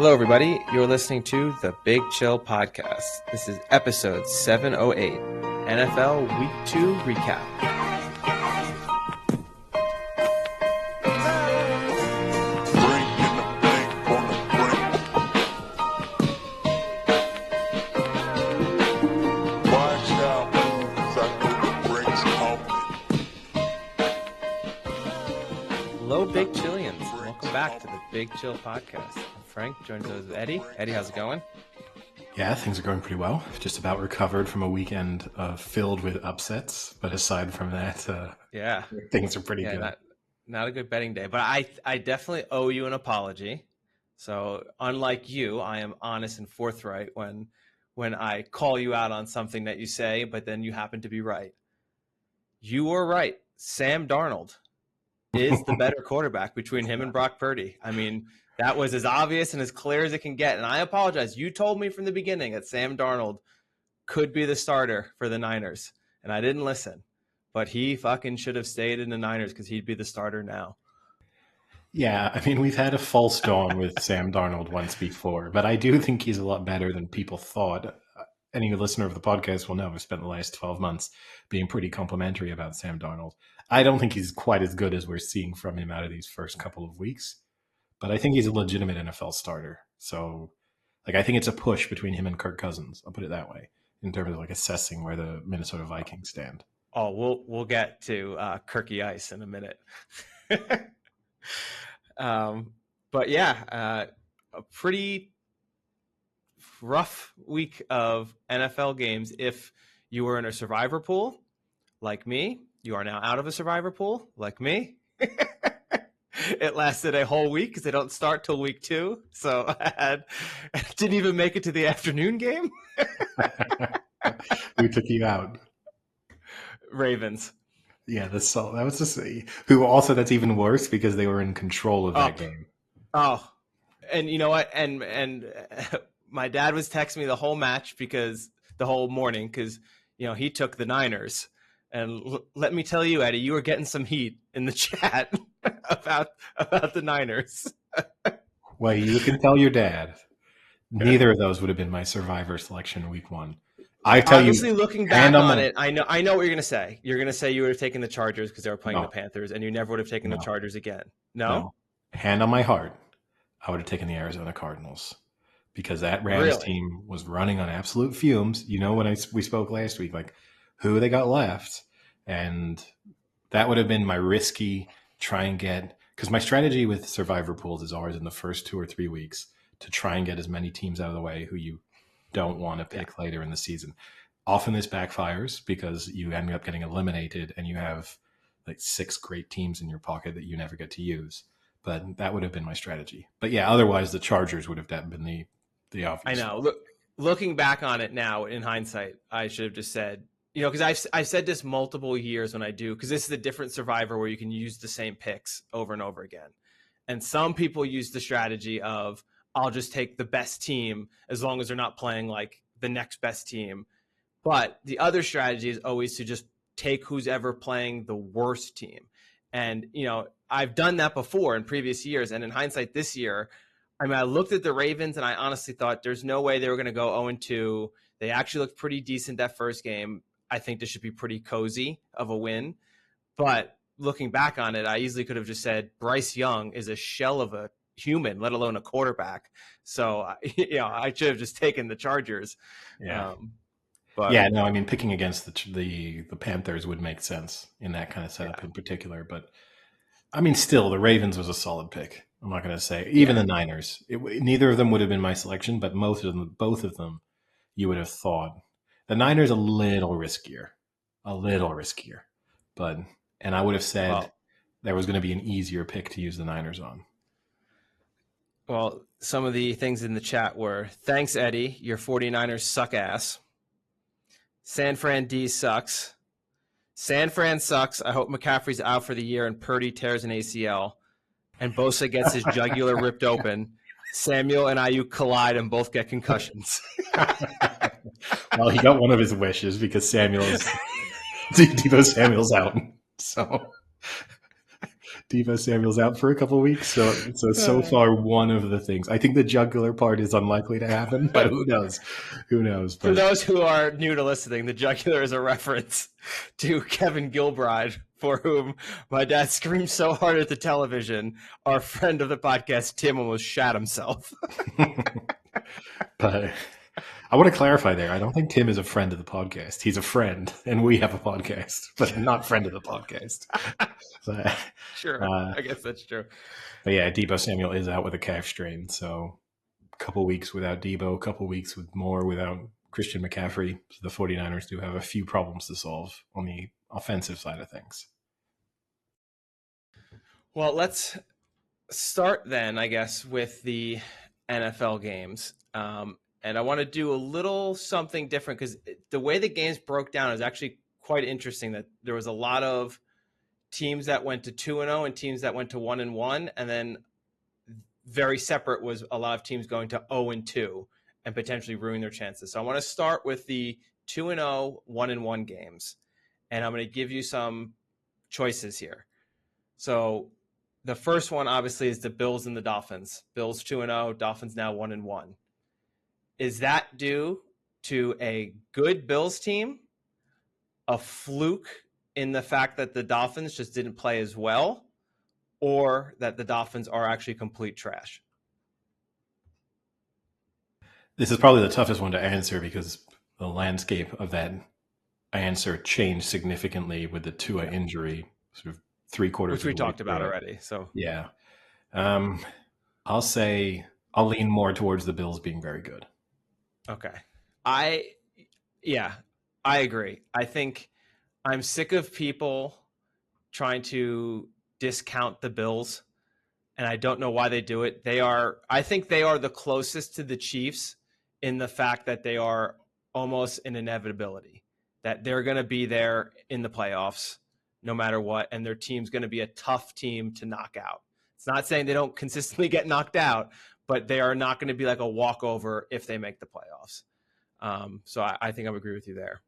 Hello, everybody. You're listening to the Big Chill Podcast. This is episode 708, NFL Week 2 Recap. Hello, Big Chillians. Welcome back to the Big Chill Podcast. I'm Frank, joined with Eddie. Eddie, how's it going? Yeah, things are going pretty well. Just about recovered from a weekend filled with upsets. But aside from that, things are pretty good. Not a good betting day. But I definitely owe you an apology. So unlike you, I am honest and forthright when I call you out on something that you say, but then you happen to be right. You were right. Sam Darnold is the better quarterback between him and Brock Purdy. I mean, that was as obvious and as clear as it can get. And I apologize. You told me from the beginning that Sam Darnold could be the starter for the Niners. And I didn't listen. But he fucking should have stayed in the Niners because he'd be the starter now. Yeah, I mean, we've had a false dawn with Sam Darnold once before. But I do think he's a lot better than people thought. Any listener of the podcast will know I've spent the last 12 months being pretty complimentary about Sam Darnold. I don't think he's quite as good as we're seeing from him out of these first couple of weeks, but I think he's a legitimate NFL starter. So, I think it's a push between him and Kirk Cousins. I'll put it that way in terms of assessing where the Minnesota Vikings stand. Oh, we'll get to Kirky Ice in a minute. But yeah, a pretty rough week of NFL games. If you were in a survivor pool like me, you are now out of a survivor pool like me. It lasted a whole week because they don't start till week 2. So I didn't even make it to the afternoon game. Who took you out? Ravens. Yeah, that was just who also that's even worse because they were in control of that game. Oh, and you know what? And my dad was texting me the whole morning because he took the Niners. And let me tell you, Eddie, you were getting some heat in the chat about the Niners. Well, you can tell your dad. Neither of those would have been my survivor selection week 1. Honestly, looking back on it, I know what you're going to say. You're going to say you would have taken the Chargers because they were playing the Panthers, and you never would have taken the Chargers again. No? Hand on my heart, I would have taken the Arizona Cardinals because that Rams team was running on absolute fumes. When we spoke last week, who they got left, and that would have been my risky try and get, because my strategy with survivor pools is always in the first 2 or 3 weeks to try and get as many teams out of the way who you don't want to pick later in the season. Often this backfires because you end up getting eliminated and you have 6 great teams in your pocket that you never get to use. But that would have been my strategy. But yeah, otherwise the Chargers would have been the obvious. I know. Looking back on it now in hindsight, I should have just said, because I've said this multiple years when I do, because this is a different survivor where you can use the same picks over and over again. And some people use the strategy of, I'll just take the best team as long as they're not playing the next best team. But the other strategy is always to just take who's ever playing the worst team. And, I've done that before in previous years. And in hindsight this year, I looked at the Ravens and I honestly thought there's no way they were going to go 0-2. They actually looked pretty decent that first game. I think this should be pretty cozy of a win. But looking back on it, I easily could have just said Bryce Young is a shell of a human, let alone a quarterback. So, I should have just taken the Chargers. Yeah. Picking against the Panthers would make sense in that kind of setup in particular. But, still, the Ravens was a solid pick. I'm not going to say. Even the Niners. Neither of them would have been my selection, but both of them, you would have thought. The Niners a little riskier. But, and I would have said there was going to be an easier pick to use the Niners on. Well, some of the things in the chat were, thanks, Eddie, your 49ers suck ass. San Fran D sucks. San Fran sucks. I hope McCaffrey's out for the year and Purdy tears an ACL. And Bosa gets his jugular ripped open. Samuel and Ayuk collide and both get concussions. Well, he got one of his wishes because Deebo Samuel's out. So Deebo Samuel's out for a couple of weeks, so far one of the things. I think the jugular part is unlikely to happen, but who knows? Who knows? For But those who are new to listening, the jugular is a reference to Kevin Gilbride, for whom my dad screamed so hard at the television, our friend of the podcast, Tim, almost shat himself. but I want to clarify there. I don't think Tim is a friend of the podcast. He's a friend, and we have a podcast, but not friend of the podcast. So, Sure, I guess that's true. But yeah, Deebo Samuel is out with a calf strain, so a couple weeks without Deebo, a couple weeks without Christian McCaffrey. So the 49ers do have a few problems to solve on the offensive side of things. Well, let's start then, I guess, with the NFL games. And I want to do a little something different because the way the games broke down is actually quite interesting. That there was a lot of teams that went to 2-0 and teams that went to 1-1, and then very separate was a lot of teams going to 0-2 and potentially ruining their chances. So I want to start with the 2-0, 1-1 games, and I'm going to give you some choices here. So the first one obviously is the Bills and the Dolphins. Bills 2-0, Dolphins now 1-1. Is that due to a good Bills team, a fluke in the fact that the Dolphins just didn't play as well, or that the Dolphins are actually complete trash? This is probably the toughest one to answer because the landscape of that answer changed significantly with the Tua injury, sort of 3/4 which we talked about already. So yeah, I'll say I'll lean more towards the Bills being very good. Okay, I agree. I think I'm sick of people trying to discount the Bills, and I don't know why they do it. I think they are the closest to the Chiefs in the fact that they are almost an inevitability, that they're going to be there in the playoffs no matter what, and their team's going to be a tough team to knock out. It's not saying they don't consistently get knocked out, but they are not going to be like a walkover if they make the playoffs. So I think I would agree with you there.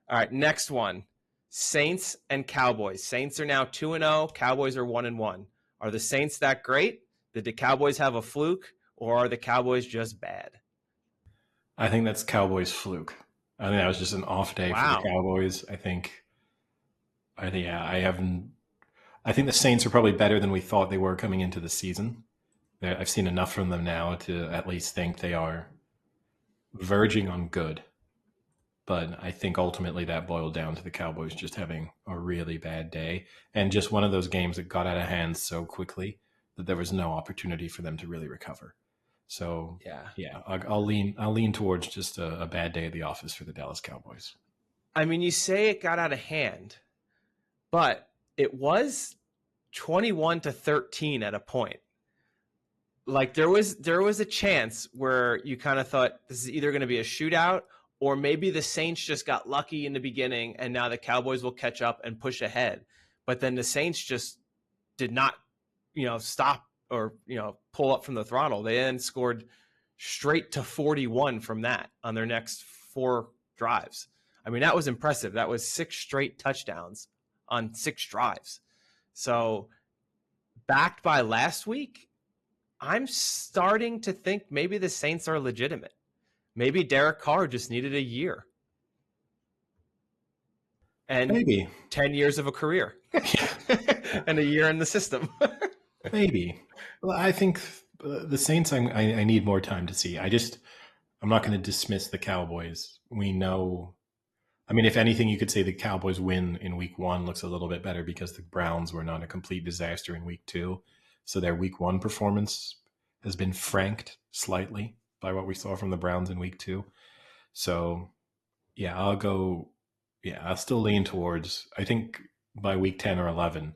All right, next one. Saints and Cowboys. Saints are now 2-0. Cowboys are 1-1. Are the Saints that great? Did the Cowboys have a fluke, or are the Cowboys just bad? I think that's Cowboys fluke. I think that was just an off day for the Cowboys. I think the Saints are probably better than we thought they were coming into the season. I've seen enough from them now to at least think they are verging on good. But I think ultimately that boiled down to the Cowboys just having a really bad day and just one of those games that got out of hand so quickly that there was no opportunity for them to really recover. So yeah, I'll lean towards just a bad day at the office for the Dallas Cowboys. I mean, you say it got out of hand, but it was 21-13 at a point. Like there was a chance where you kind of thought this is either going to be a shootout or maybe the Saints just got lucky in the beginning and now the Cowboys will catch up and push ahead. But then the Saints just did not, stop or, pull up from the throttle. They then scored straight to 41 from that on their next 4 drives. I mean, that was impressive. That was 6 straight touchdowns on 6 drives. So backed by last week, I'm starting to think maybe the Saints are legitimate. Maybe Derek Carr just needed a year. And maybe 10 years of a career and a year in the system. Maybe. Well, I think the Saints, I need more time to see. I'm not going to dismiss the Cowboys. We know, I mean, if anything, you could say the Cowboys win in week 1 looks a little bit better because the Browns were not a complete disaster in week 2. So their week 1 performance has been franked slightly by what we saw from the Browns in week 2. So yeah, I'll still lean towards, I think by week 10 or 11,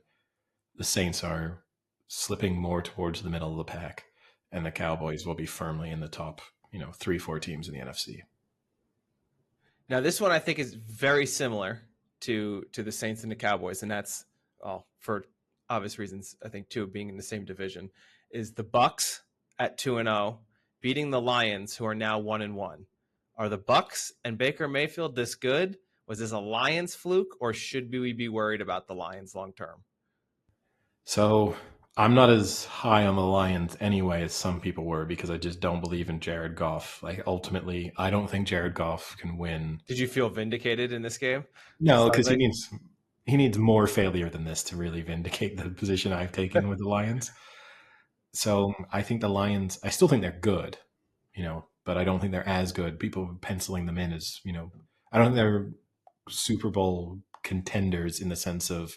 the Saints are slipping more towards the middle of the pack and the Cowboys will be firmly in the top, 3-4 teams in the NFC. Now, this one I think is very similar to the Saints and the Cowboys, and that's, for obvious reasons, I think, too, being in the same division, is the Bucs at 2-0 beating the Lions, who are now 1-1. Are the Bucs and Baker Mayfield this good? Was this a Lions fluke, or should we be worried about the Lions long term? So I'm not as high on the Lions anyway as some people were because I just don't believe in Jared Goff. Like ultimately, I don't think Jared Goff can win. Did you feel vindicated in this game? No, Sounds because like he needs more failure than this to really vindicate the position I've taken with the Lions. So I think the Lions. I still think they're good, but I don't think they're as good. People penciling them in as I don't think they're Super Bowl contenders in the sense of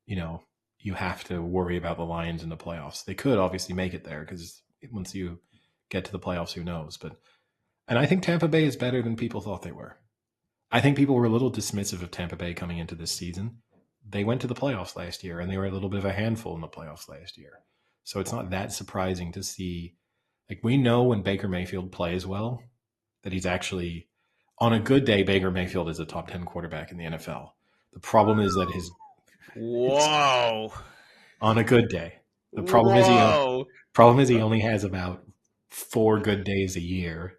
you know, you have to worry about the Lions in the playoffs. They could obviously make it there because once you get to the playoffs, who knows? And I think Tampa Bay is better than people thought they were. I think people were a little dismissive of Tampa Bay coming into this season. They went to the playoffs last year and they were a little bit of a handful in the playoffs last year. So it's not that surprising to see. Like, we know when Baker Mayfield plays well that he's actually, on a good day, Baker Mayfield is a top 10 quarterback in the NFL. The problem is that whoa, on a good day. The whoa. problem is he only has about 4 good days a year,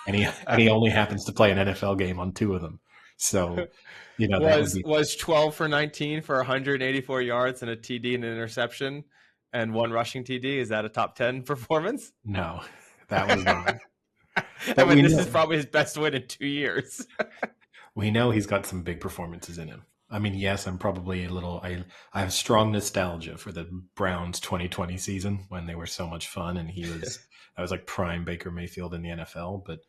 and he only happens to play an NFL game on 2 of them. So, that would be Was 12 for 19 for 184 yards and a TD and an interception and 1 rushing TD. Is that a top 10 performance? no, that was not. I But mean, this is probably his best win in 2 years. we know he's got some big performances in him. I mean, yes, I'm probably I have strong nostalgia for the Browns 2020 season when they were so much fun and I was like prime Baker Mayfield in the NFL, but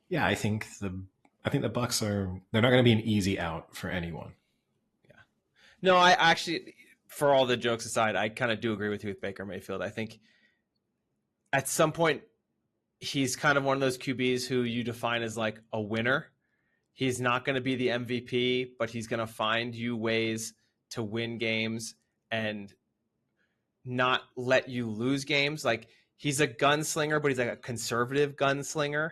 yeah, I think the Bucks they're not going to be an easy out for anyone. Yeah. No, I actually, for all the jokes aside, I kind of do agree with you with Baker Mayfield. I think at some point he's kind of one of those QBs who you define as like a winner. He's not going to be the MVP, but he's going to find you ways to win games and not let you lose games. Like, he's a gunslinger, but he's like a conservative gunslinger.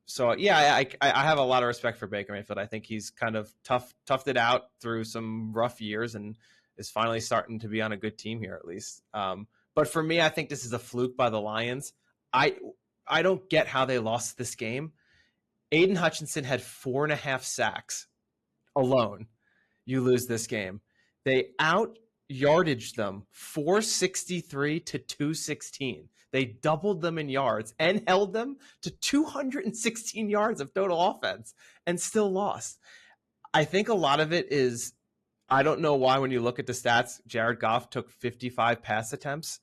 So yeah, I have a lot of respect for Baker Mayfield. I think he's kind of toughed it out through some rough years and is finally starting to be on a good team here, at least. But for me, I think this is a fluke by the Lions. I don't get how they lost this game. Aiden Hutchinson had 4.5 sacks alone. You lose this game. They out yardaged them 463 to 216. They doubled them in yards and held them to 216 yards of total offense and still lost. I think a lot of it is, I don't know why when you look at the stats, Jared Goff took 55 pass attempts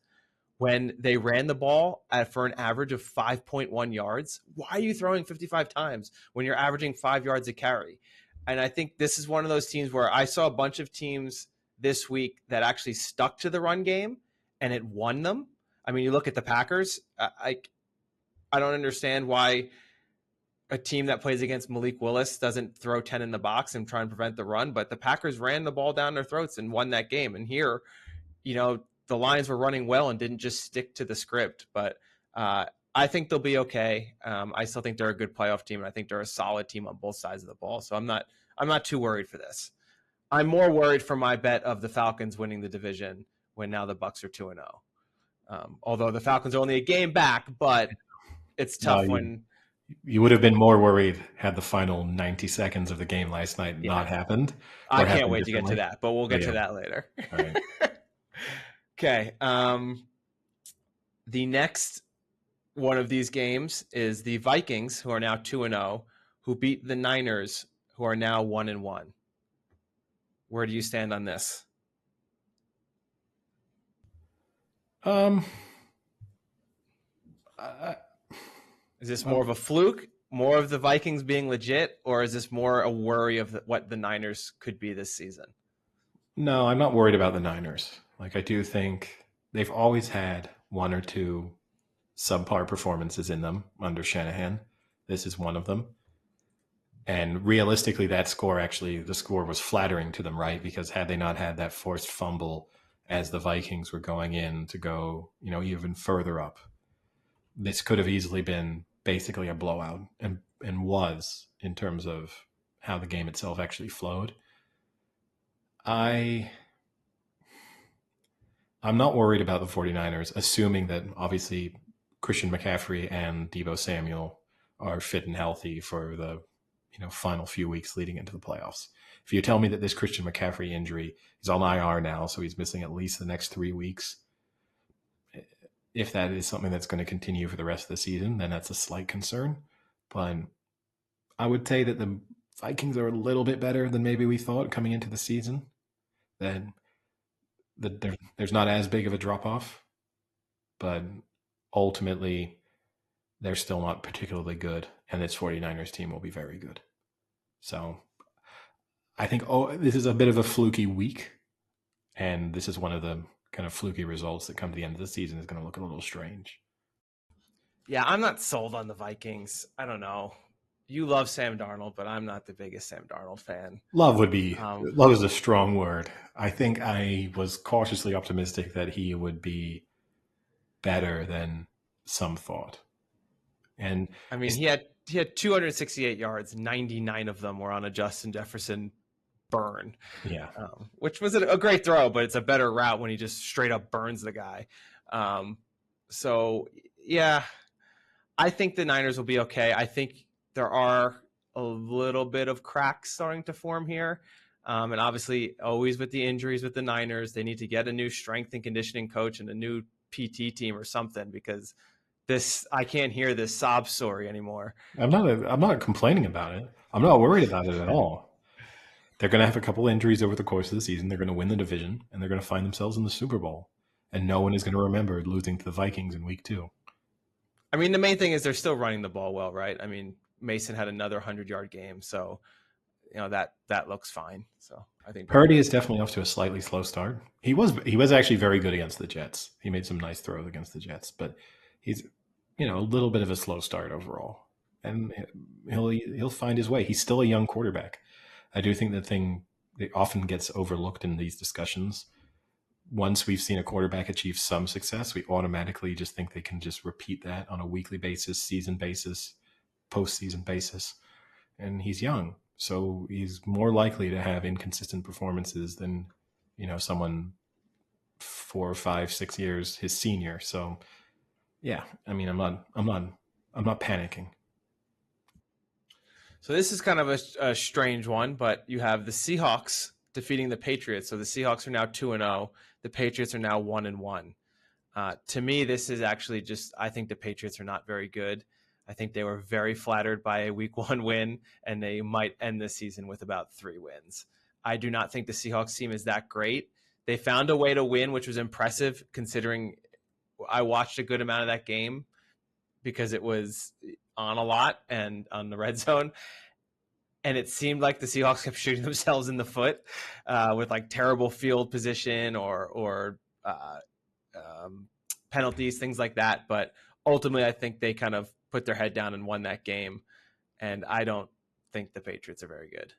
when they ran the ball for an average of 5.1 yards. Why are you throwing 55 times when you're averaging 5 yards a carry? And I think this is one of those teams where I saw a bunch of teams this week that actually stuck to the run game and it won them. I mean, you look at the Packers. I don't understand why a team that plays against Malik Willis doesn't throw 10 in the box and try and prevent the run, but the Packers ran the ball down their throats and won that game. And here, the Lions were running well and didn't just stick to the script. But I think they'll be okay. I still think they're a good playoff team, and I think they're a solid team on both sides of the ball. So I'm not too worried for this. I'm more worried for my bet of the Falcons winning the division when now the Bucks are 2-0. Although the Falcons are only a game back, but it's tough when you would have been more worried had the final 90 seconds of the game last night not happened. I can't wait to get to that, but we'll get to that later. All right. Okay. The next one of these games is the Vikings, who are now 2-0, who beat the Niners, who are now 1-1. Where do you stand on this? Is this more of a fluke, more of the Vikings being legit, or is this more a worry of what the Niners could be this season? No, I'm not worried about the Niners. Like, I do think they've always had 1 or 2 subpar performances in them under Shanahan. This is one of them. And realistically, the score was flattering to them, right? Because had they not had that forced fumble as the Vikings were going in to go, even further up, this could have easily been basically a blowout and was in terms of how the game itself actually flowed. I'm not worried about the 49ers, assuming that obviously Christian McCaffrey and Deebo Samuel are fit and healthy for the final few weeks leading into the playoffs. If you tell me that this Christian McCaffrey injury is on IR now, so he's missing at least the next 3 weeks, if that is something that's going to continue for the rest of the season, then that's a slight concern. But I would say that the Vikings are a little bit better than maybe we thought coming into the season. Then there's not as big of a drop off, but ultimately they're still not particularly good, and this 49ers team will be very good. So I think this is a bit of a fluky week, and this is one of the kind of fluky results that come to the end of the season is going to look a little strange. Yeah, I'm not sold on the Vikings. I don't know. You love Sam Darnold, but I'm not the biggest Sam Darnold fan. Love is a strong word. I think I was cautiously optimistic that he would be better than some thought. And I mean, he had 268 yards, 99 of them were on a Justin Jefferson burn. Yeah, which was a great throw, but it's a better route when he just straight up burns the guy. So yeah, I think the Niners will be okay. I think there are a little bit of cracks starting to form here. And obviously, always with the injuries with the Niners, they need to get a new strength and conditioning coach and a new PT team or something, because I can't hear this sob story anymore. I'm not complaining about it. I'm not worried about it at all. They're going to have a couple injuries over the course of the season. They're going to win the division, and they're going to find themselves in the Super Bowl. And no one is going to remember losing to the Vikings in week 2. I mean, the main thing is they're still running the ball well, right? I mean, Mason had another 100-yard game, so that looks fine. So I think Purdy is definitely off to a slightly slow start. He was actually very good against the Jets. He made some nice throws against the Jets, but he's a little bit of a slow start overall, and he'll find his way. He's still a young quarterback. I do think the thing that often gets overlooked in these discussions, once we've seen a quarterback achieve some success, we automatically just think they can just repeat that on a weekly basis, season basis, postseason basis. And he's young, so he's more likely to have inconsistent performances than, someone 4, 5, 6 years his senior. So yeah, I mean, I'm not panicking. So this is kind of a strange one, but you have the Seahawks defeating the Patriots. So the Seahawks are now 2-0. The Patriots are now 1-1. To me, this is actually I think the Patriots are not very good. I think they were very flattered by a week 1 win, and they might end the season with about 3 wins. I do not think the Seahawks team is that great. They found a way to win, which was impressive considering I watched a good amount of that game because it was on a lot and on the red zone. And it seemed like the Seahawks kept shooting themselves in the foot with like terrible field position or penalties, things like that. But ultimately, I think they kind of put their head down and won that game. And I don't think the Patriots are very good.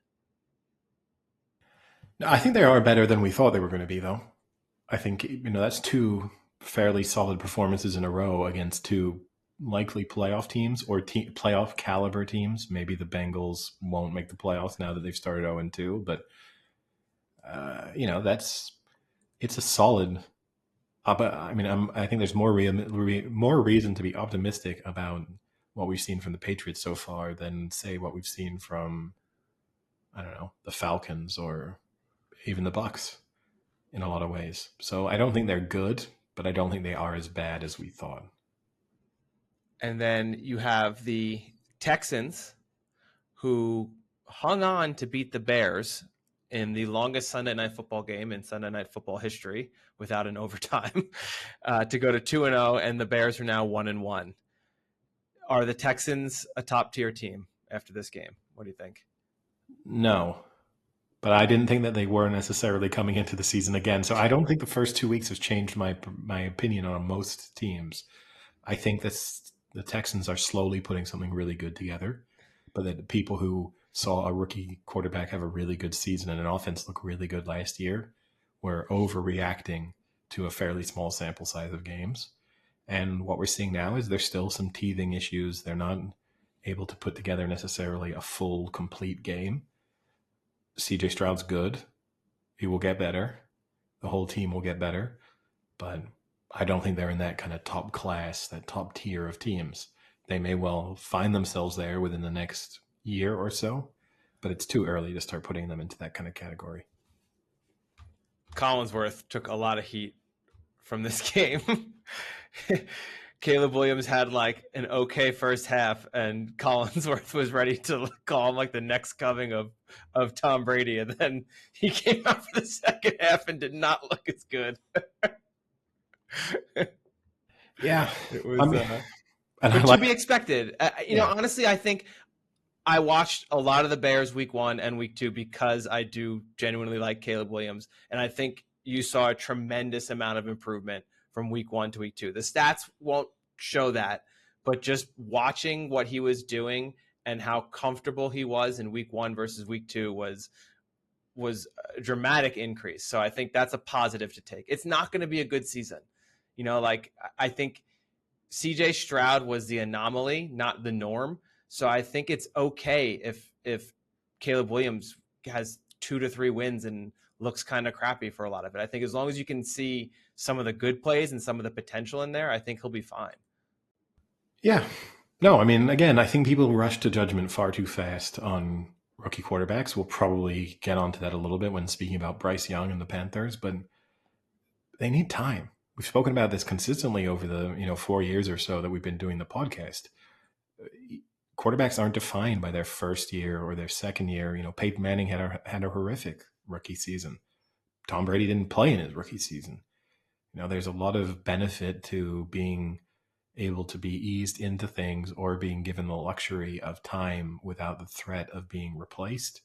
I think they are better than we thought they were going to be, though. I think, that's 2 fairly solid performances in a row against 2 likely playoff teams or playoff caliber teams. Maybe the Bengals won't make the playoffs now that they've started 0-2, but it's a solid. But I mean, I think there's more reason to be optimistic about what we've seen from the Patriots so far than say what we've seen from, I don't know, the Falcons or even the Bucs in a lot of ways. So I don't think they're good, but I don't think they are as bad as we thought. And then you have the Texans, who hung on to beat the Bears in the longest Sunday Night Football game in Sunday Night Football history without an overtime to go to 2-0, and the Bears are now 1-1. Are the Texans a top-tier team after this game? What do you think? No, but I didn't think that they were necessarily coming into the season again. So I don't think the first 2 weeks has changed my opinion on most teams. I think the Texans are slowly putting something really good together, but that the people who saw a rookie quarterback have a really good season and an offense look really good last year were overreacting to a fairly small sample size of games. And what we're seeing now is there's still some teething issues. They're not able to put together necessarily a full, complete game. CJ Stroud's good. He will get better. The whole team will get better. But I don't think they're in that kind of top class, that top tier of teams. They may well find themselves there within the next year or so, but it's too early to start putting them into that kind of category. Collinsworth took a lot of heat from this game. Caleb Williams had like an okay first half, and Collinsworth was ready to call him like the next coming of Tom Brady, and then he came out for the second half and did not look as good. Yeah, it was, but to be expected. You know, honestly, I think I watched a lot of the Bears week 1 and week 2 because I do genuinely like Caleb Williams, and I think you saw a tremendous amount of improvement from week 1 to week 2. The stats won't show that, but just watching what he was doing and how comfortable he was in week 1 versus week 2 was a dramatic increase. So I think that's a positive to take. It's not going to be a good season. You know, like I think CJ Stroud was the anomaly, not the norm. So I think it's okay if Caleb Williams has 2 to 3 wins and looks kind of crappy for a lot of it. I think as long as you can see some of the good plays and some of the potential in there, I think he'll be fine. Yeah. No, I mean, again, I think people rush to judgment far too fast on rookie quarterbacks. We'll probably get onto that a little bit when speaking about Bryce Young and the Panthers, but they need time. We've spoken about this consistently over the 4 years or so that we've been doing the podcast. Quarterbacks aren't defined by their first year or their second year. Peyton Manning had a horrific rookie season. Tom Brady didn't play in his rookie season. There's a lot of benefit to being able to be eased into things or being given the luxury of time without the threat of being replaced.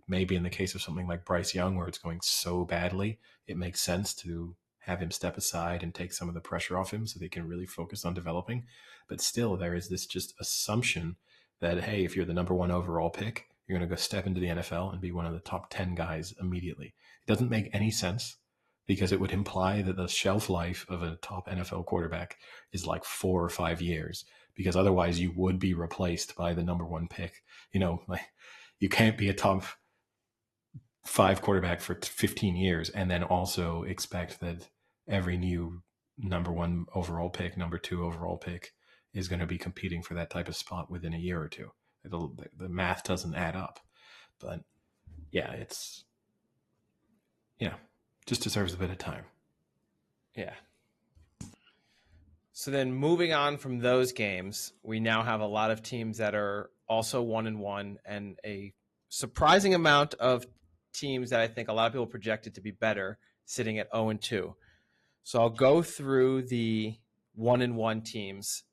Maybe in the case of something like Bryce Young, where it's going so badly, it makes sense to have him step aside and take some of the pressure off him so they can really focus on developing. But still, there is this just assumption that, hey, if you're the number 1 overall pick, you're going to go step into the NFL and be one of the top 10 guys immediately. It doesn't make any sense, because it would imply that the shelf life of a top NFL quarterback is like 4 or 5 years, because otherwise you would be replaced by the number 1 pick. Like, you can't be a top 5 quarterback for 15 years and then also expect that every new number 1 overall pick, number 2 overall pick is going to be competing for that type of spot within a year or two. The math doesn't add up. But yeah, just deserves a bit of time. Yeah. So then moving on from those games, we now have a lot of teams that are also 1-1 and a surprising amount of teams that I think a lot of people projected to be better sitting at 0-2. So I'll go through the 1-1 teams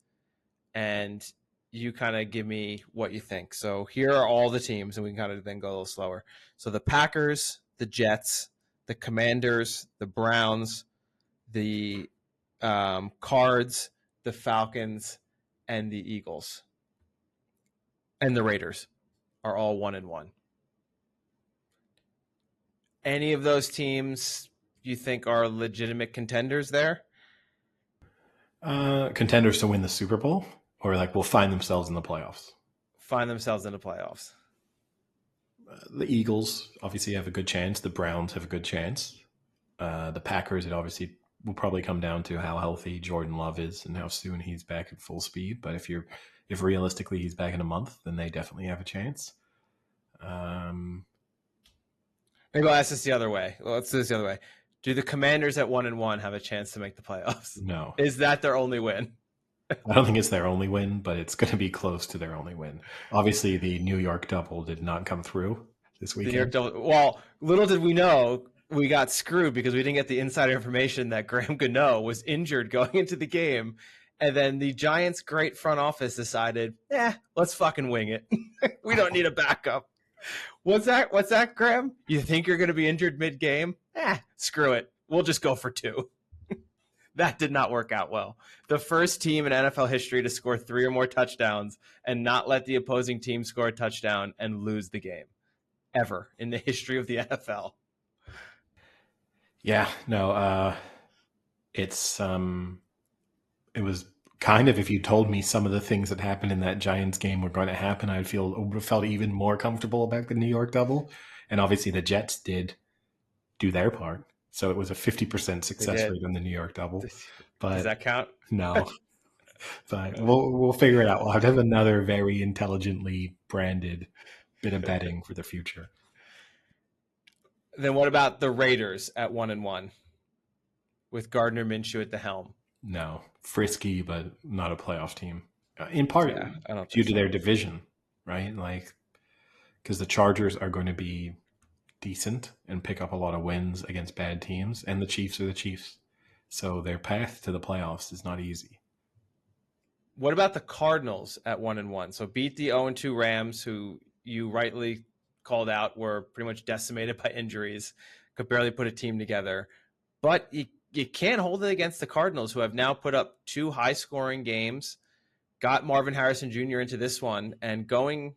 and you kind of give me what you think. So here are all the teams, and we can kind of then go a little slower. So the Packers, the Jets, the Commanders, the Browns, the Cards, the Falcons, and the Eagles, and the Raiders are all 1-1. Any of those teams you think are legitimate contenders there? Contenders to win the Super Bowl, or like will find themselves in the playoffs? Find themselves in the playoffs. The Eagles obviously have a good chance. The Browns have a good chance. The Packers, it obviously will probably come down to how healthy Jordan Love is and how soon he's back at full speed. But if realistically he's back in a month, then they definitely have a chance. Maybe I'll ask this the other way. Let's do this the other way. Do the Commanders at 1-1 have a chance to make the playoffs? No. Is that their only win? I don't think it's their only win, but it's going to be close to their only win. Obviously, the New York double did not come through this weekend. The New York double. Well, little did we know, we got screwed because we didn't get the insider information that Graham Gano was injured going into the game. And then the Giants' great front office decided, let's fucking wing it. We don't need a backup. What's that, Graham? You think you're going to be injured mid-game? Screw it. We'll just go for 2. That did not work out well. The first team in NFL history to score 3 or more touchdowns and not let the opposing team score a touchdown and lose the game ever in the history of the NFL. Yeah, no, it was kind of, if you told me some of the things that happened in that Giants game were going to happen, I would have felt even more comfortable about the New York double. And obviously the Jets did do their part. So it was a 50% success rate on the New York double. But does that count? No. But we'll figure it out. We'll have to have another very intelligently branded bit of betting for the future. Then what about the Raiders at 1-1 with Gardner Minshew at the helm? No, frisky, but not a playoff team. In part Yeah, I don't due think to so. their division, right? Like, because the Chargers are going to be decent and pick up a lot of wins against bad teams, and the Chiefs are the Chiefs. So their path to the playoffs is not easy. What about the Cardinals at 1-1? So beat the 0-2 Rams, who you rightly called out were pretty much decimated by injuries, could barely put a team together. But you can't hold it against the Cardinals, who have now put up 2 high-scoring games, got Marvin Harrison Jr. into this one, and going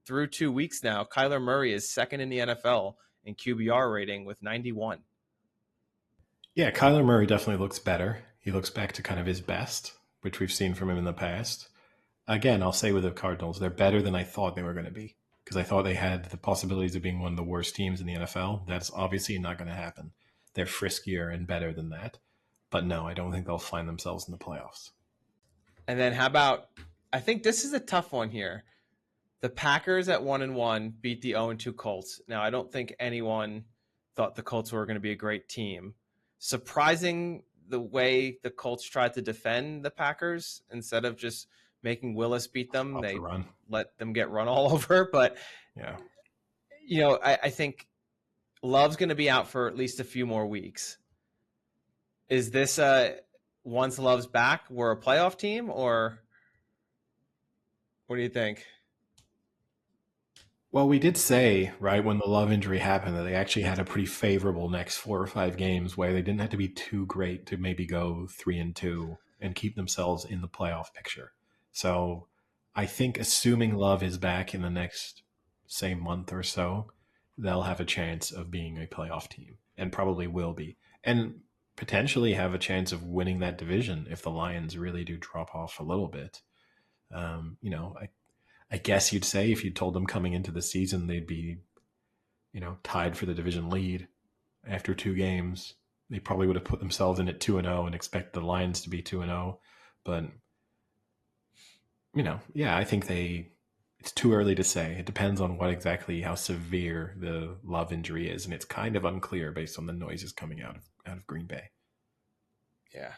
through 2 weeks now, Kyler Murray is second in the NFL in QBR rating with 91. Yeah, Kyler Murray definitely looks better. He looks back to kind of his best, which we've seen from him in the past. Again, I'll say with the Cardinals, they're better than I thought they were going to be, because I thought they had the possibilities of being one of the worst teams in the NFL. That's obviously not going to happen. They're friskier and better than that. But no, I don't think they'll find themselves in the playoffs. And then how about, I think this is a tough one here. The Packers at 1-1 beat the 0-2 Colts. Now, I don't think anyone thought the Colts were going to be a great team. Surprising the way the Colts tried to defend the Packers instead of just making Willis beat them. Off They the run. let them get run all over. But, Yeah. I think Love's going to be out for at least a few more weeks. Is this once Love's back, we're a playoff team, or what do you think? Well, we did say, right, when the Love injury happened, that they actually had a pretty favorable next 4 or 5 games where they didn't have to be too great to maybe go 3-2 and keep themselves in the playoff picture. So I think assuming Love is back in the next, say, month or so, they'll have a chance of being a playoff team and probably will be. And potentially have a chance of winning that division if the Lions really do drop off a little bit. I guess you'd say if you told them coming into the season they'd be, tied for the division lead after 2 games, they probably would have put themselves in at 2-0 and expect the Lions to be 2-0. But, yeah, I think it's too early to say. It depends on how severe the Love injury is. And it's kind of unclear based on the noises coming out of Green Bay. Yeah.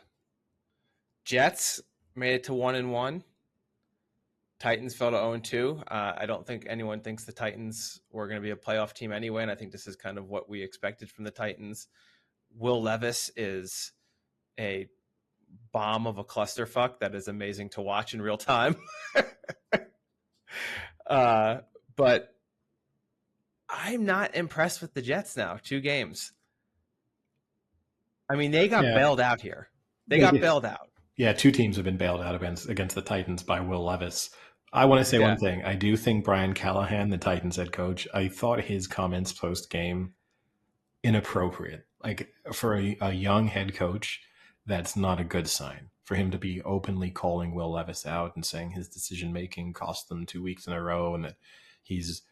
Jets made it to 1-1. Titans fell to 0-2. I don't think anyone thinks the Titans were going to be a playoff team anyway, and I think this is kind of what we expected from the Titans. Will Levis is a bomb of a clusterfuck that is amazing to watch in real time. But I'm not impressed with the Jets now. 2 games. I mean, they got bailed out here. They got bailed out. Yeah, 2 teams have been bailed out against the Titans by Will Levis. I want to say one thing. I do think Brian Callahan, the Titans head coach, I thought his comments post-game inappropriate. Like, for a young head coach, that's not a good sign. For him to be openly calling Will Levis out and saying his decision-making cost them 2 weeks in a row and that he's,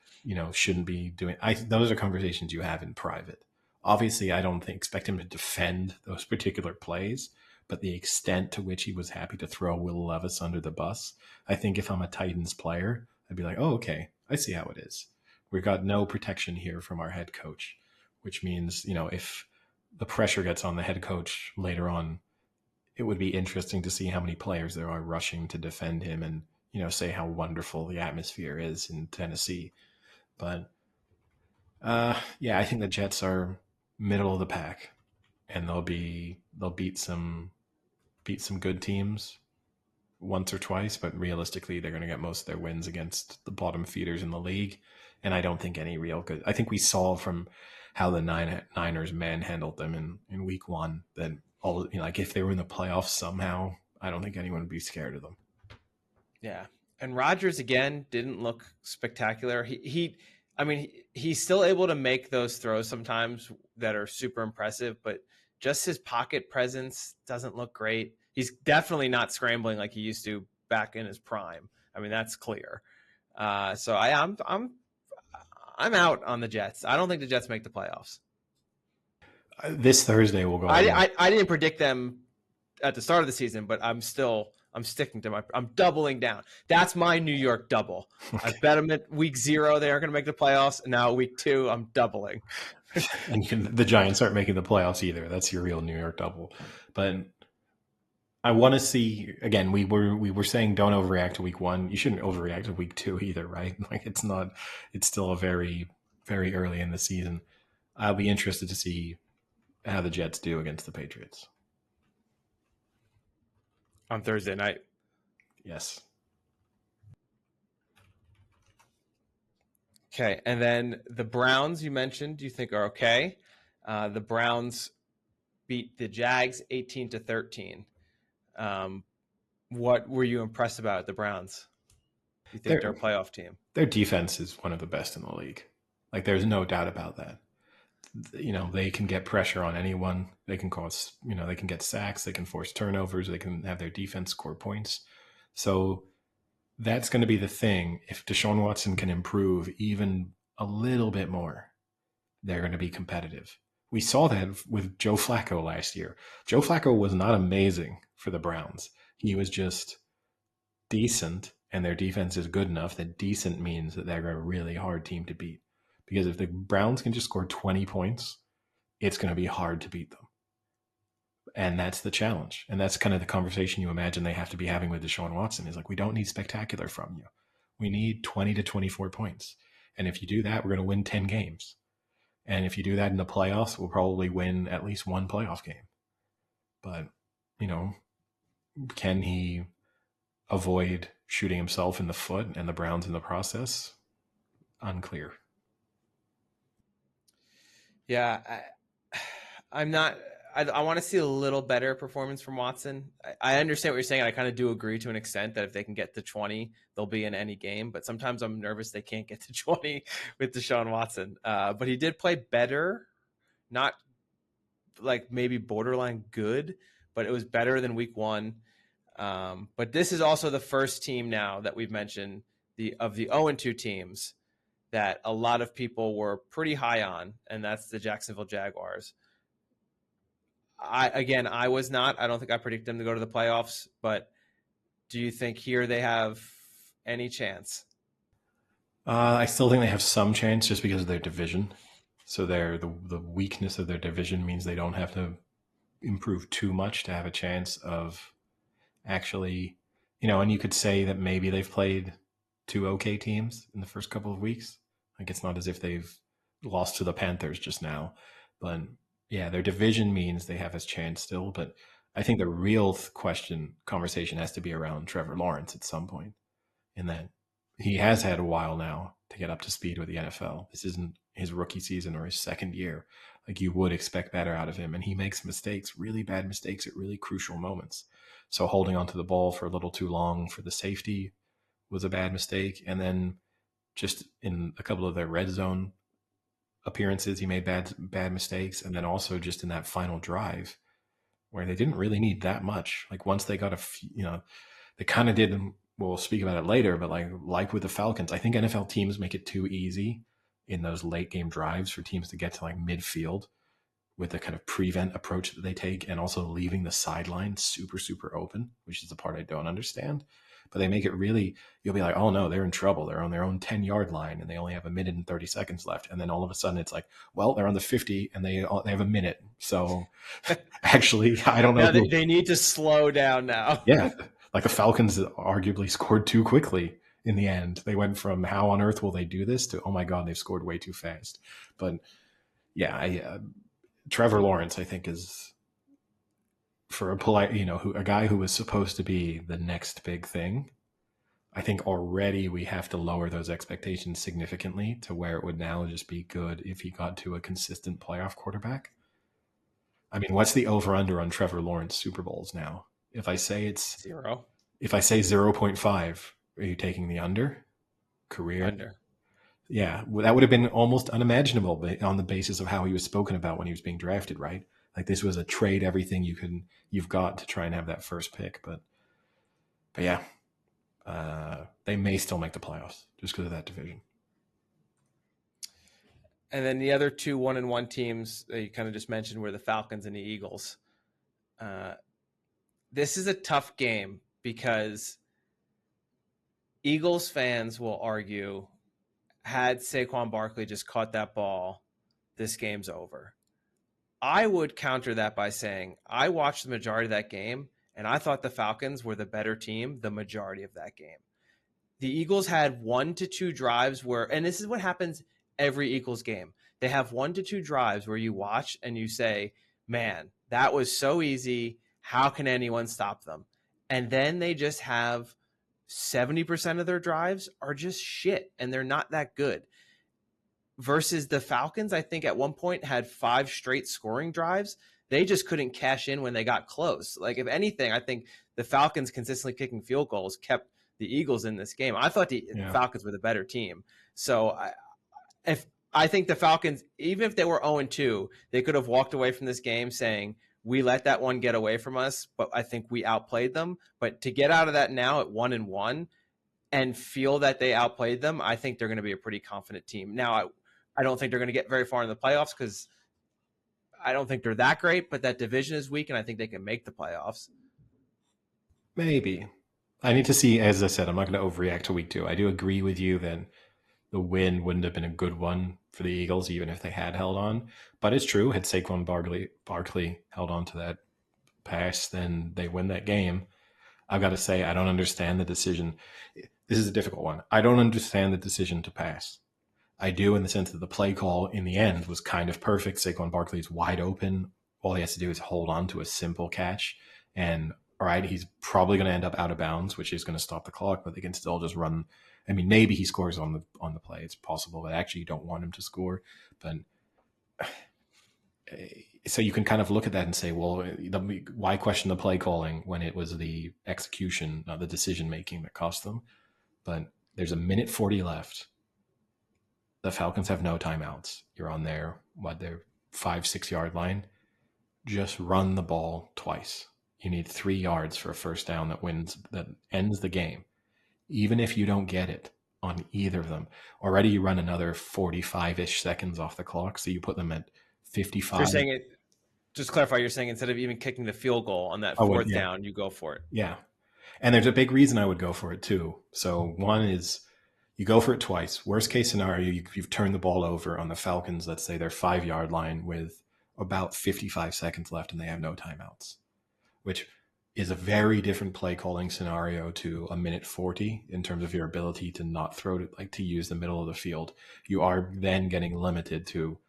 shouldn't be doing... those are conversations you have in private. Obviously, I don't expect him to defend those particular plays, but the extent to which he was happy to throw Will Levis under the bus, I think if I'm a Titans player, I'd be like, oh, okay, I see how it is. We've got no protection here from our head coach, which means, if the pressure gets on the head coach later on, it would be interesting to see how many players there are rushing to defend him and, say how wonderful the atmosphere is in Tennessee. But, yeah, I think the Jets are middle of the pack, and they'll beat some good teams once or twice, but realistically, they're going to get most of their wins against the bottom feeders in the league. And I don't think any real good. I think we saw from how the Niners manhandled them in week 1 that if they were in the playoffs somehow, I don't think anyone would be scared of them. Yeah. And Rodgers again didn't look spectacular. He's still able to make those throws sometimes that are super impressive, but just his pocket presence doesn't look great. He's definitely not scrambling like he used to back in his prime. I mean, that's clear. So I'm out on the Jets. I don't think the Jets make the playoffs. This Thursday we'll go. I didn't predict them at the start of the season, but I'm still I'm sticking to I'm doubling down. That's my New York double. Okay. I bet them at week 0 they aren't going to make the playoffs. And now week 2, I'm doubling. And the Giants aren't making the playoffs either. That's your real New York double. But I want to see again. We were saying don't overreact to week 1. You shouldn't overreact to week 2 either, right? Like it's not. It's still a very very early in the season. I'll be interested to see how the Jets do against the Patriots on Thursday night. Yes. Okay, and then the Browns you mentioned you think are okay. The Browns beat the Jags 18-13. What were you impressed about the Browns? You think they're a playoff team? Their defense is one of the best in the league. Like there's no doubt about that. You know, they can get pressure on anyone. They can cause, you know, they can get sacks. They can force turnovers. They can have their defense score points. So that's going to be the thing. If Deshaun Watson can improve even a little bit more, they're going to be competitive. We saw that with Joe Flacco last year. Joe Flacco was not amazing for the Browns. He was just decent, and their defense is good enough that decent means that they're a really hard team to beat. Because if the Browns can just score 20 points, it's going to be hard to beat them. And that's the challenge. And that's kind of the conversation you imagine they have to be having with Deshaun Watson is like, we don't need spectacular from you. We need 20 to 24 points. And if you do that, we're going to win 10 games. And if you do that in the playoffs, we'll probably win at least one playoff game. But, you know, can he avoid shooting himself in the foot and the Browns in the process? Unclear. Yeah, I'm not. I want to see a little better performance from Watson. I understand what you're saying. I kind of do agree to an extent that if they can get to 20, they'll be in any game. But sometimes I'm nervous they can't get to 20 with Deshaun Watson. But he did play better, not like maybe borderline good, but it was better than week 1. But this is also the first team now that we've mentioned of the 0-2 teams that a lot of people were pretty high on, and that's the Jacksonville Jaguars. I was not. I don't think I predicted them to go to the playoffs, but do you think here they have any chance? I still think they have some chance just because of their division. So the weakness of their division means they don't have to improve too much to have a chance of actually, you know, and you could say that maybe they've played 2 okay teams in the first couple of weeks. Like it's not as if they've lost to the Panthers just now, but yeah, their division means they have a chance still. But I think the real conversation has to be around Trevor Lawrence at some point, in that he has had a while now to get up to speed with the NFL. This isn't his rookie season or his second year. Like you would expect better out of him, and he makes mistakes, really bad mistakes at really crucial moments. So holding onto the ball for a little too long for the safety was a bad mistake, and then just in a couple of their red zone appearances, he made bad mistakes, and then also just in that final drive where they didn't really need that much. Like once they got they kind of did. We'll speak about it later, but like with the Falcons, I think NFL teams make it too easy in those late game drives for teams to get to like midfield with the kind of prevent approach that they take, and also leaving the sideline super, super open, which is the part I don't understand. But they make it really, you'll be like, oh no, they're in trouble. They're on their own 10-yard line and they only have 1 minute and 30 seconds left. And then all of a sudden it's like, well, they're on the 50 and they have 1 minute. So actually, I don't know. They need to slow down now. Yeah. Like the Falcons arguably scored too quickly in the end. They went from how on earth will they do this to, oh my God, they've scored way too fast. But yeah, Trevor Lawrence, I think, is for a guy who was supposed to be the next big thing. I think already we have to lower those expectations significantly to where it would now just be good if he got to a consistent playoff quarterback. I mean, what's the over-under on Trevor Lawrence Super Bowls now? If I say it's 0, if I say 0.5, are you taking the under? Career? under. Yeah, that would have been almost unimaginable on the basis of how he was spoken about when he was being drafted, right? Like this was a trade everything you've got to try and have that first pick, but yeah, they may still make the playoffs just because of that division. And then the other 2 1-1 teams that you kind of just mentioned were the Falcons and the Eagles. This is a tough game because Eagles fans will argue, had Saquon Barkley just caught that ball, this game's over. I would counter that by saying I watched the majority of that game, and I thought the Falcons were the better team the majority of that game. The Eagles had 1 to 2 drives where, and this is what happens every Eagles game. They have 1 to 2 drives where you watch and you say, man, that was so easy. How can anyone stop them? And then they just have 70% of their drives are just shit, and they're not that good. Versus the Falcons, I think at one point had 5 straight scoring drives. They just couldn't cash in when they got close. Like, if anything, I think the Falcons consistently kicking field goals kept the Eagles in this game. I thought the Falcons were the better team. So I think the Falcons, even if they were 0-2, they could have walked away from this game saying, we let that one get away from us, but I think we outplayed them. But to get out of that now at 1-1 and feel that they outplayed them, I think they're going to be a pretty confident team. Now, I don't think they're going to get very far in the playoffs because I don't think they're that great, but that division is weak, and I think they can make the playoffs. Maybe. I need to see, as I said, I'm not going to overreact to week 2. I do agree with you that the win wouldn't have been a good one for the Eagles, even if they had held on. But it's true, had Saquon Barkley held on to that pass, then they win that game. I've got to say, I don't understand the decision. This is a difficult one. I don't understand the decision to pass. I do, in the sense that the play call in the end was kind of perfect. Saquon Barkley is wide open. All he has to do is hold on to a simple catch. And, all right, he's probably going to end up out of bounds, which is going to stop the clock, but they can still just run. I mean, maybe he scores on the play. It's possible, but actually you don't want him to score. But so you can kind of look at that and say, well, why question the play calling when it was the execution, the decision making that cost them? But there's 1:40 left. The Falcons have no timeouts. You're on their 5-6 yard line. Just run the ball twice. You need 3 yards for a first down that ends the game. Even if you don't get it on either of them, already you run another 45-ish seconds off the clock, so you put them at 55. You're saying it. Just clarify. You're saying instead of even kicking the field goal on that fourth down, you go for it. Yeah, and there's a big reason I would go for it too. So one is, you go for it twice. Worst case scenario, you've turned the ball over on the Falcons. Let's say their 5 yard line with about 55 seconds left, and they have no timeouts, which is a very different play calling scenario to 1:40 in terms of your ability to not throw to use the middle of the field. You are then getting limited to,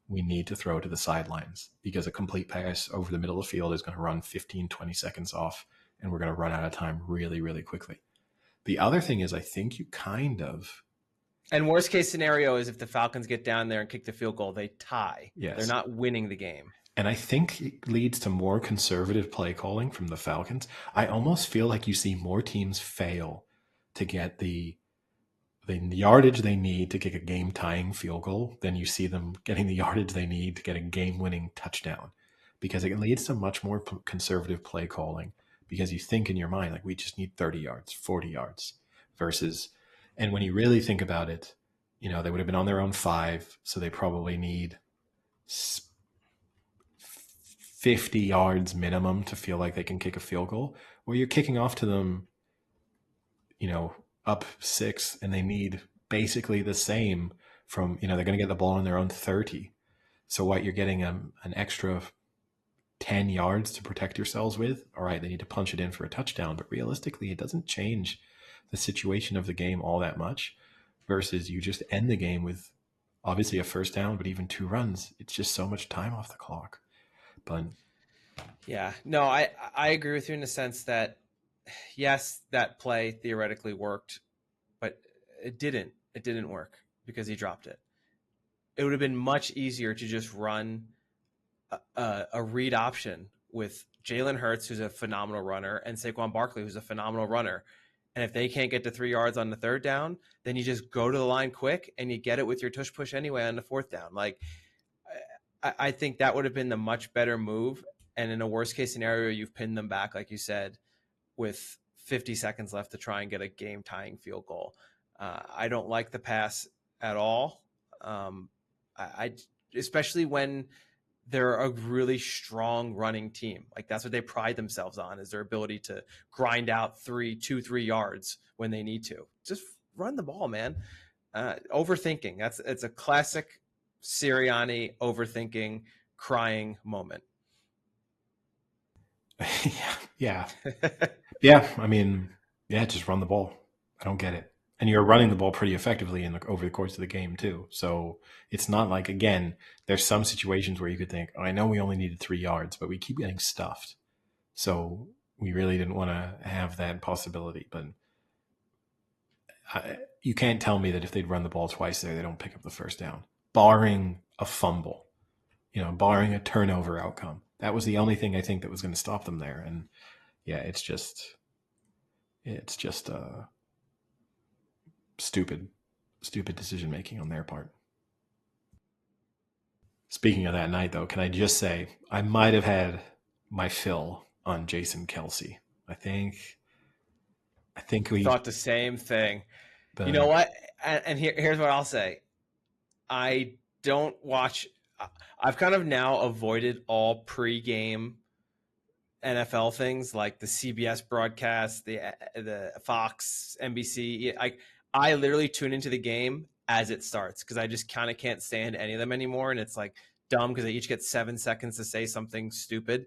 we need to throw to the sidelines, because a complete pass over the middle of the field is going to run 15-20 seconds off, and we're going to run out of time really, really quickly. The other thing is, I think you kind of... And worst case scenario is if the Falcons get down there and kick the field goal, they tie. Yes. They're not winning the game. And I think it leads to more conservative play calling from the Falcons. I almost feel like you see more teams fail to get the yardage they need to kick a game-tying field goal than you see them getting the yardage they need to get a game-winning touchdown, because it leads to much more conservative play calling, because you think in your mind, like, we just need 30 yards, 40 yards versus, and when you really think about it, they would have been on their own 5, so they probably need 50 yards minimum to feel like they can kick a field goal, where you're kicking off to them, up 6, and they need basically the same from, they're going to get the ball on their own 30. So what, you're getting an extra 10 yards to protect yourselves with? All right, they need to punch it in for a touchdown, but realistically, it doesn't change the situation of the game all that much, versus you just end the game with obviously a first down, but even 2 runs. It's just so much time off the clock. But yeah, no, I agree with you in the sense that, yes, that play theoretically worked, but it didn't work because he dropped it. It would have been much easier to just run a read option with Jalen Hurts, who's a phenomenal runner, and Saquon Barkley, who's a phenomenal runner. And if they can't get to 3 yards on the 3rd down, then you just go to the line quick and you get it with your tush push anyway on the 4th down. Like, I think that would have been the much better move. And in a worst case scenario, you've pinned them back, like you said, with 50 seconds left to try and get a game tying field goal. I don't like the pass at all. I especially when they're a really strong running team. Like that's what they pride themselves on, is their ability to grind out 3 yards when they need to. Just run the ball, man. Overthinking. It's a classic Sirianni overthinking, crying moment. Yeah. Yeah. I mean, yeah, just run the ball. I don't get it. And you're running the ball pretty effectively over the course of the game too. So it's not like, again, there's some situations where you could think, oh, I know we only needed 3 yards, but we keep getting stuffed. So we really didn't want to have that possibility. But you can't tell me that if they'd run the ball twice there, they don't pick up the first down, barring a fumble, barring a turnover outcome. That was the only thing I think that was going to stop them there. And yeah, it's just stupid decision making on their part. Speaking of that night, though, can I just say I might have had my fill on Jason Kelce. I think we thought the same thing. You know what? And here's what I'll say. I don't watch. I've kind of now avoided all pregame NFL things like the CBS broadcast, the Fox, NBC. I literally tune into the game as it starts because I just kind of can't stand any of them anymore, and it's like dumb because they each get 7 seconds to say something stupid.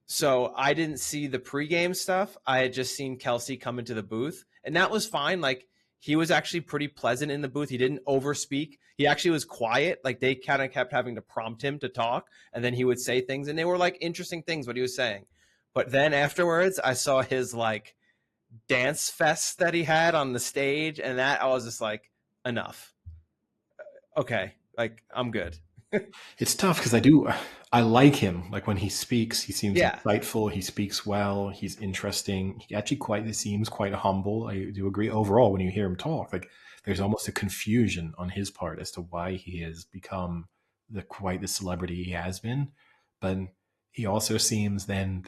So I didn't see the pregame stuff. I had just seen Kelce come into the booth, and that was fine. Like he was actually pretty pleasant in the booth. He didn't overspeak. He actually was quiet. Like they kind of kept having to prompt him to talk, and then he would say things, and they were like interesting things what he was saying. But then afterwards, I saw his like dance fest that he had on the stage, and that I was just like, enough. Okay, like I'm good. It's tough because I like him. Like when he speaks, he seems insightful. He speaks well. He's interesting. He actually seems quite humble. I do agree overall when you hear him talk. Like there's almost a confusion on his part as to why he has become quite the celebrity he has been. But he also seems then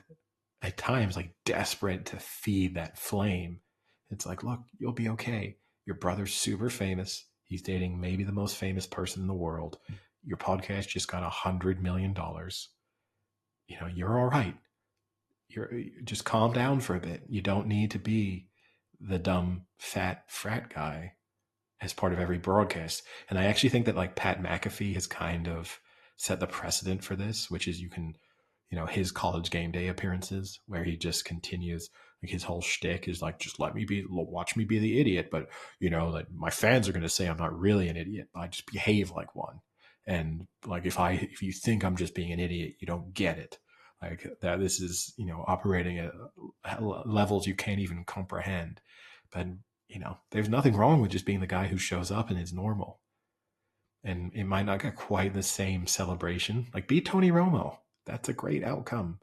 at times like desperate to feed that flame. It's like, look, you'll be okay. Your brother's super famous. He's dating maybe the most famous person in the world. Your podcast just got $100 million. You're all right. You're just calm down for a bit. You don't need to be the dumb fat frat guy as part of every broadcast. And I actually think that like Pat McAfee has kind of set the precedent for this, which is his college game day appearances where he just continues. Like his whole shtick is like, just watch me be the idiot. But like my fans are going to say I'm not really an idiot. I just behave like one. And like if you think I'm just being an idiot, you don't get it. Like that, this is operating at levels you can't even comprehend. But there's nothing wrong with just being the guy who shows up and is normal. And it might not get quite the same celebration. Like be Tony Romo. That's a great outcome.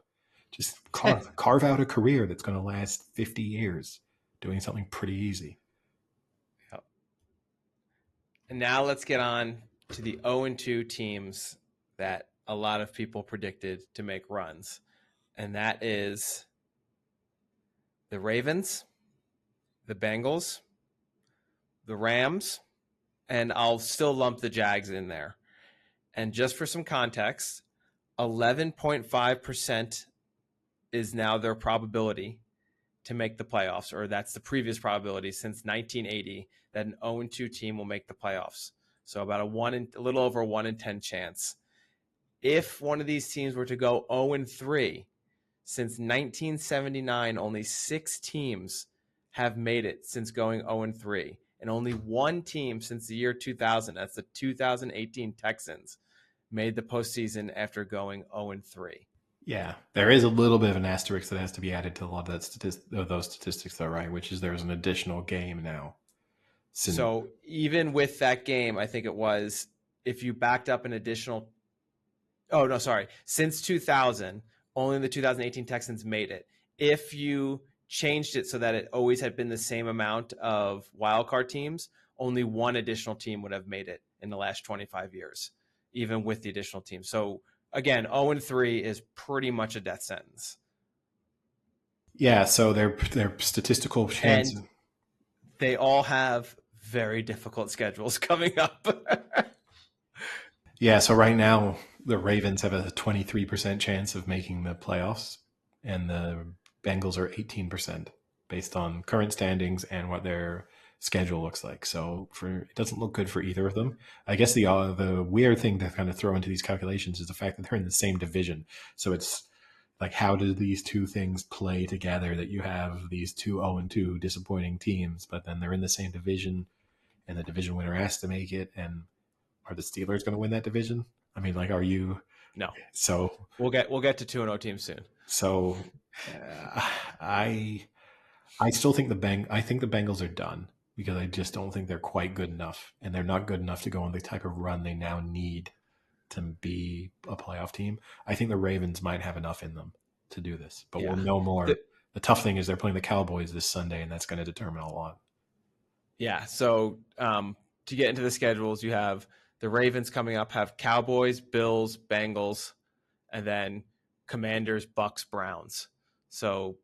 Just carve out a career that's going to last 50 years doing something pretty easy. Yep. And now let's get on to the 0-2 teams that a lot of people predicted to make runs. And that is the Ravens, the Bengals, the Rams, and I'll still lump the Jags in there. And just for some context, 11.5% is now their probability to make the playoffs, or that's the previous probability since 1980 that an 0-2 team will make the playoffs. So about a little over 1 in 10 chance. If one of these teams were to go 0-3, since 1979, only 6 teams have made it since going 0-3, and only one team since the year 2000, that's the 2018 Texans, made the postseason after going 0-3. Yeah, there is a little bit of an asterisk that has to be added to a lot of those statistics, though, right? Which is there's an additional game now. So even with that game, I think it was, if you backed up an additional, since 2000, only the 2018 Texans made it. If you changed it so that it always had been the same amount of wildcard teams, only one additional team would have made it in the last 25 years, even with the additional team. So again, 0-3 is pretty much a death sentence. Yeah, so their statistical chance. And they all have very difficult schedules coming up. Yeah, so right now the Ravens have a 23% chance of making the playoffs, and the Bengals are 18% based on current standings and what their schedule looks like. So it doesn't look good for either of them. I guess the weird thing to kind of throw into these calculations is the fact that they're in the same division. So it's like, how do these two things play together? That you have these two 0-2 disappointing teams, but then they're in the same division, and the division winner has to make it. And are the Steelers going to win that division? I mean, like, are you? No. So we'll get to 2-0 teams soon. So I still think I think the Bengals are done, because I just don't think they're quite good enough, and they're not good enough to go on the type of run they now need to be a playoff team. I think the Ravens might have enough in them to do this, but we'll know more. The tough thing is they're playing the Cowboys this Sunday, and that's going to determine a lot. Yeah. So to get into the schedules, you have the Ravens coming up, have Cowboys, Bills, Bengals, and then Commanders, Bucks, Browns. So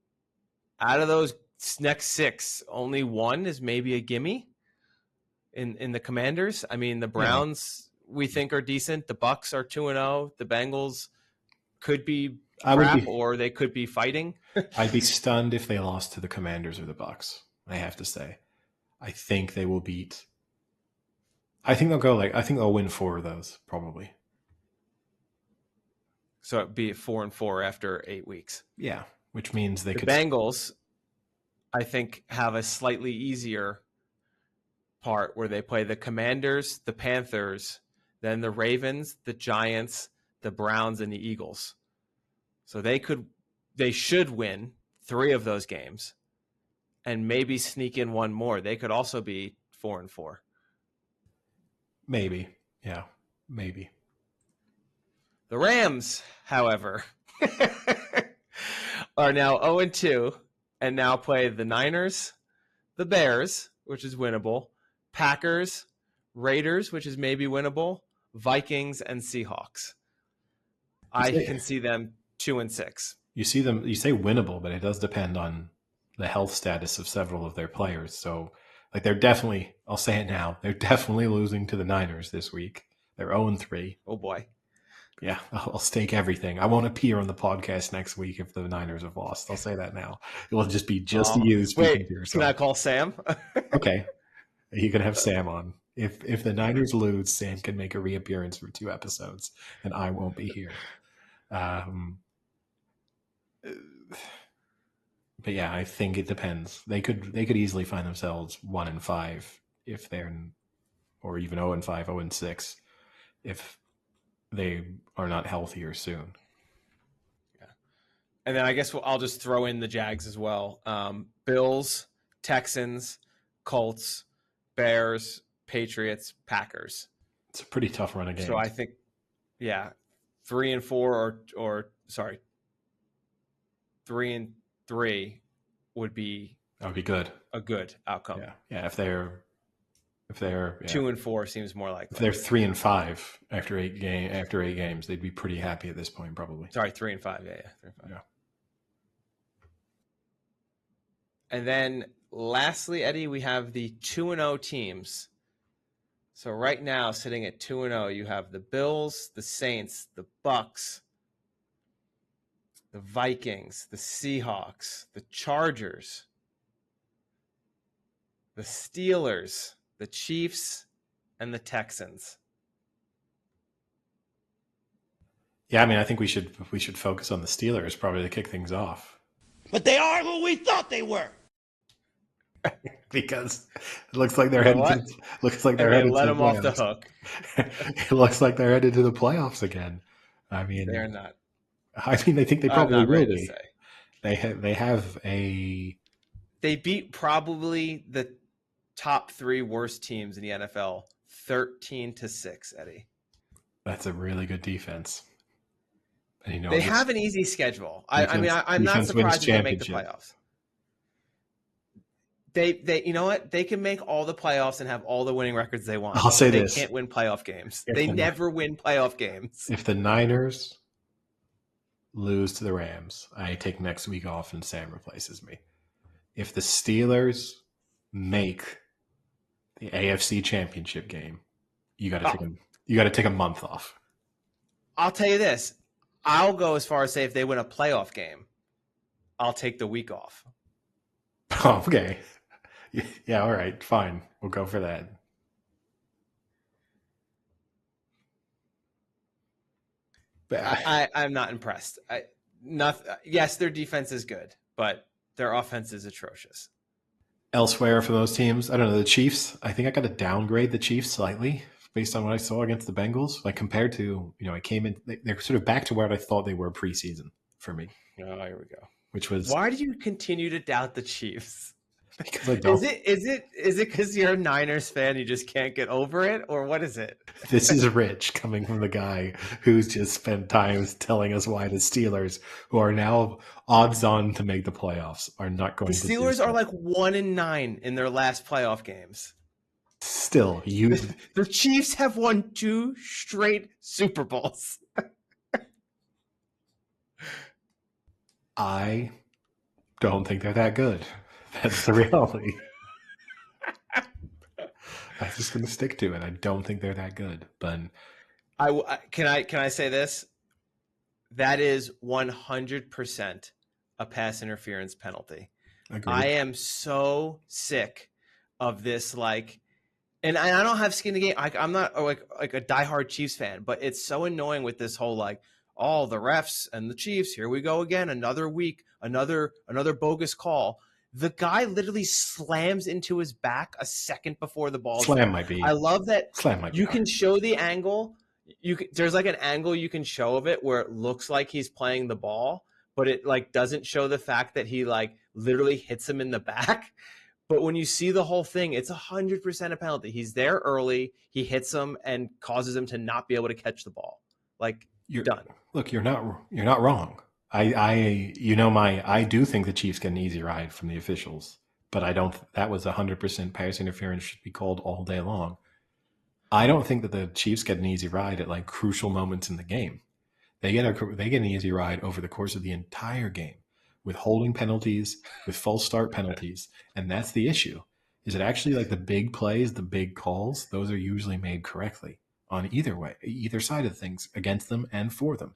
out of those next 6, only one is maybe a gimme in the Commanders. I mean, the Browns we think are decent. The Bucks are 2-0. The Bengals could be crap, or they could be fighting. I'd be stunned if they lost to the Commanders or the Bucks, I have to say. I think they will beat. I think they'll win 4 of those, probably. So it'd be 4-4 after 8 weeks. Yeah, which means the Bengals, I think, have a slightly easier part where they play the Commanders, the Panthers, then the Ravens, the Giants, the Browns, and the Eagles. So they should win 3 of those games and maybe sneak in 1 more. They could also be 4-4. Maybe. Yeah, maybe. The Rams, however, are now 0-2 and now play the Niners, the Bears, which is winnable, Packers, Raiders, which is maybe winnable, Vikings, and Seahawks. I can see them 2-6. You say winnable, but it does depend on the health status of several of their players. So, like, I'll say it now, they're definitely losing to the Niners this week. They're 0-3. Oh boy. Yeah, I'll stake everything. I won't appear on the podcast next week if the Niners have lost. I'll say that now. It will just be you speaking to yourself. Can I call Sam? Okay. You can have Sam on. If the Niners lose, Sam can make a reappearance for 2 episodes, and I won't be here. But yeah, I think it depends. They could easily find themselves 1-5 if they're, or even 0-5, 0-6 if they are not healthier soon. Yeah, and then I guess I'll just throw in the Jags as well. Bills, Texans, Colts, Bears, Patriots, Packers. It's a pretty tough run of games. So I think, 3-4 or 3-3 would be good. A good outcome. Yeah. If they're 2-4 seems more likely. If they're 3-5 after 8 games, they'd be pretty happy at this point, probably. Sorry, 3-5. Yeah, 3-5. Yeah. And then lastly, Eddie, we have the 2-0 teams. So right now, sitting at 2-0, you have the Bills, the Saints, the Bucks, the Vikings, the Seahawks, the Chargers, the Steelers, the Chiefs, and the Texans. Yeah, I mean, I think we should focus on the Steelers probably to kick things off. But they are who we thought they were. Because it looks like they're headed to the playoffs. Off the hook. It looks like they're headed to the playoffs again. I mean, they're not. I mean, I think they probably will be. They beat probably the top 3 worst teams in the NFL 13-6, Eddie. That's a really good defense. And they have an easy schedule. I'm not surprised if they make the playoffs. They you know what? They can make all the playoffs and have all the winning records they want. I'll say this. They can't win playoff games. They never win playoff games. If the Niners lose to the Rams, I take next week off and Sam replaces me. If the Steelers make the AFC Championship game, you got to take a month off. I'll tell you this. I'll go as far as say if they win a playoff game, I'll take the week off. Oh, okay. Yeah, all right, fine. We'll go for that. But I'm not impressed. Yes, their defense is good, but their offense is atrocious. Elsewhere for those teams, I don't know, the Chiefs, I think I got to downgrade the Chiefs slightly based on what I saw against the Bengals. Like compared to, I came in, they're sort of back to where I thought they were preseason for me. Oh, here we go. Which was why do you continue to doubt the Chiefs? Because I don't. Is it because you're a Niners fan, you just can't get over it, or what is it? This is rich coming from the guy who's just spent time telling us why the Steelers, who are now odds on to make the playoffs, are not going to. The Steelers are like 1-9 in their last playoff games. Still, the Chiefs have won 2 straight Super Bowls. I don't think they're that good. That's the reality. I'm just going to stick to it. I don't think they're that good. But can I say this? That is 100% a pass interference penalty. Agreed. I am so sick of this, and I don't have skin in the game. I'm not like a diehard Chiefs fan, but it's so annoying with this whole the refs and the Chiefs. Here we go again, another week, another bogus call. The guy literally slams into his back a second before the ball. Slam might be. I love that. Slam might be. You can show the angle. There's an angle you can show of it where it looks like he's playing the ball, but it doesn't show the fact that he literally hits him in the back. But when you see the whole thing, it's 100% a penalty. He's there early. He hits him and causes him to not be able to catch the ball. You're done. Look, you're not wrong. I do think the Chiefs get an easy ride from the officials, but I don't. That was 100% pass interference, should be called all day long. I don't think that the Chiefs get an easy ride at crucial moments in the game. They get an easy ride over the course of the entire game with holding penalties, with false start penalties, and that's the issue. Is it actually the big plays, the big calls? Those are usually made correctly on either side of things, against them and for them.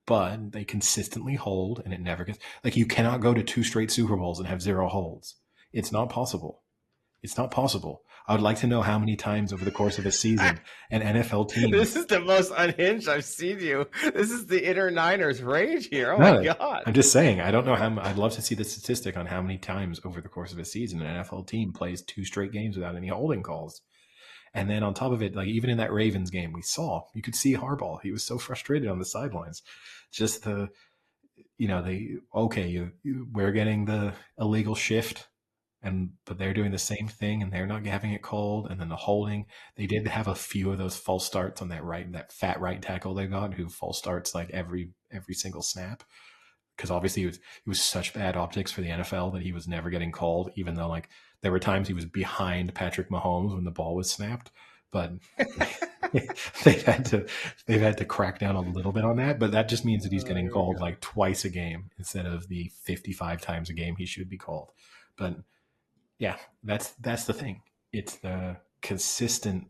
But they consistently hold, and it never gets you cannot go to 2 straight Super Bowls and have 0 holds. It's not possible. It's not possible. I would like to know how many times over the course of a season an NFL team. This is the most unhinged I've seen you. This is the inner Niners rage here. Oh my God. I'm just saying, I don't know how. I'd love to see the statistic on how many times over the course of a season an NFL team plays 2 straight games without any holding calls. And then on top of it, even in that Ravens game, you could see Harbaugh. He was so frustrated on the sidelines. Just we're getting the illegal shift, but they're doing the same thing and they're not having it called. And then the holding, they did have a few of those false starts on that fat right tackle they got, who false starts every single snap. Because obviously it was such bad optics for the NFL that he was never getting called, even though there were times he was behind Patrick Mahomes when the ball was snapped. But they've had to crack down a little bit on that. But that just means that he's getting called twice a game instead of the 55 times a game he should be called. But yeah, that's the thing. It's the consistent,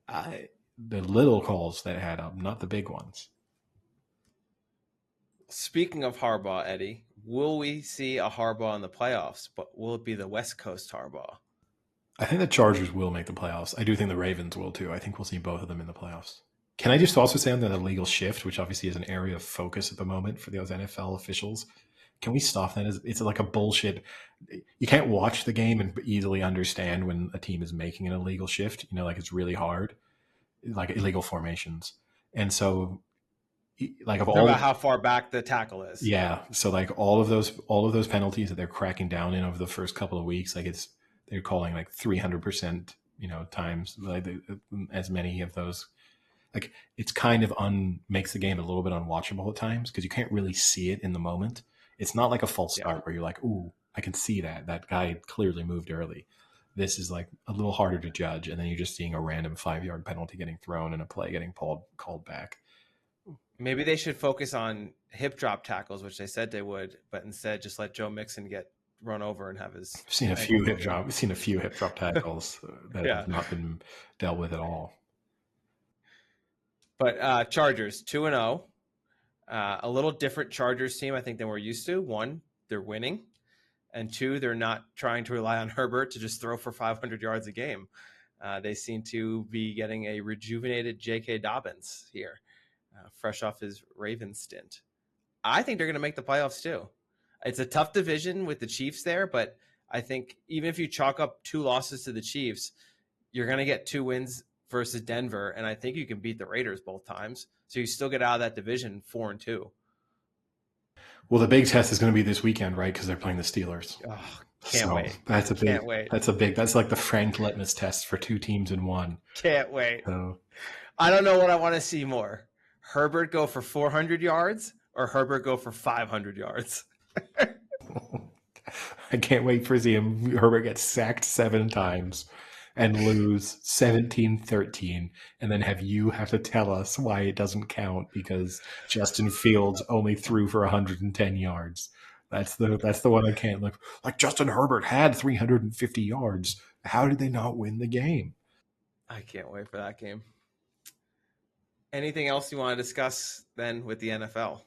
the little calls that add up, not the big ones. Speaking of Harbaugh, Eddie, will we see a Harbaugh in the playoffs? But will it be the West Coast Harbaugh? I think the Chargers will make the playoffs. I do think the Ravens will too. I think we'll see both of them in the playoffs. Can I just also say on the legal shift, which obviously is an area of focus at the moment for those NFL officials, can we stop that? It's a bullshit. You can't watch the game and easily understand when a team is making an illegal shift. It's really hard, illegal formations. And so about how far back the tackle is. Yeah. So all of those penalties that they're cracking down in over the first couple of weeks, they're calling 300%, times as many of those. It's kind of makes the game a little bit unwatchable at times because you can't really see it in the moment. It's not like a false start where you're ooh, I can see that guy clearly moved early. This is a little harder to judge. And then you're just seeing a random 5-yard penalty getting thrown and a play getting called back. Maybe they should focus on hip drop tackles, which they said they would, but instead just let Joe Mixon get run over and have his. We've seen a few hip drop tackles that have not been dealt with at all. But Chargers 2-0. A little different Chargers team, I think, than we're used to. One, they're winning, and two, they're not trying to rely on Herbert to just throw for 500 yards a game. They seem to be getting a rejuvenated J.K. Dobbins here, fresh off his Ravens stint. I think they're going to make the playoffs too. It's a tough division with the Chiefs there, but I think even if you chalk up 2 losses to the Chiefs, you're going to get 2 wins versus Denver, and I think you can beat the Raiders both times. So you still get out of that division 4-2. Well, the big test is going to be this weekend, right? Because they're playing the Steelers. Oh, can't wait. That's a big. Can't wait. That's like the Frank litmus test for 2 teams in one. Can't wait. So, I don't know what I want to see more. Herbert go for 400 yards or Herbert go for 500 yards. I can't wait for seeing Herbert get sacked 7 times and lose 17-13, and then have to tell us why it doesn't count because Justin Fields only threw for 110 yards. That's the one I can't look. Like Justin Herbert had 350 yards. How did they not win the game? I can't wait for that game. Anything else you want to discuss then with the NFL?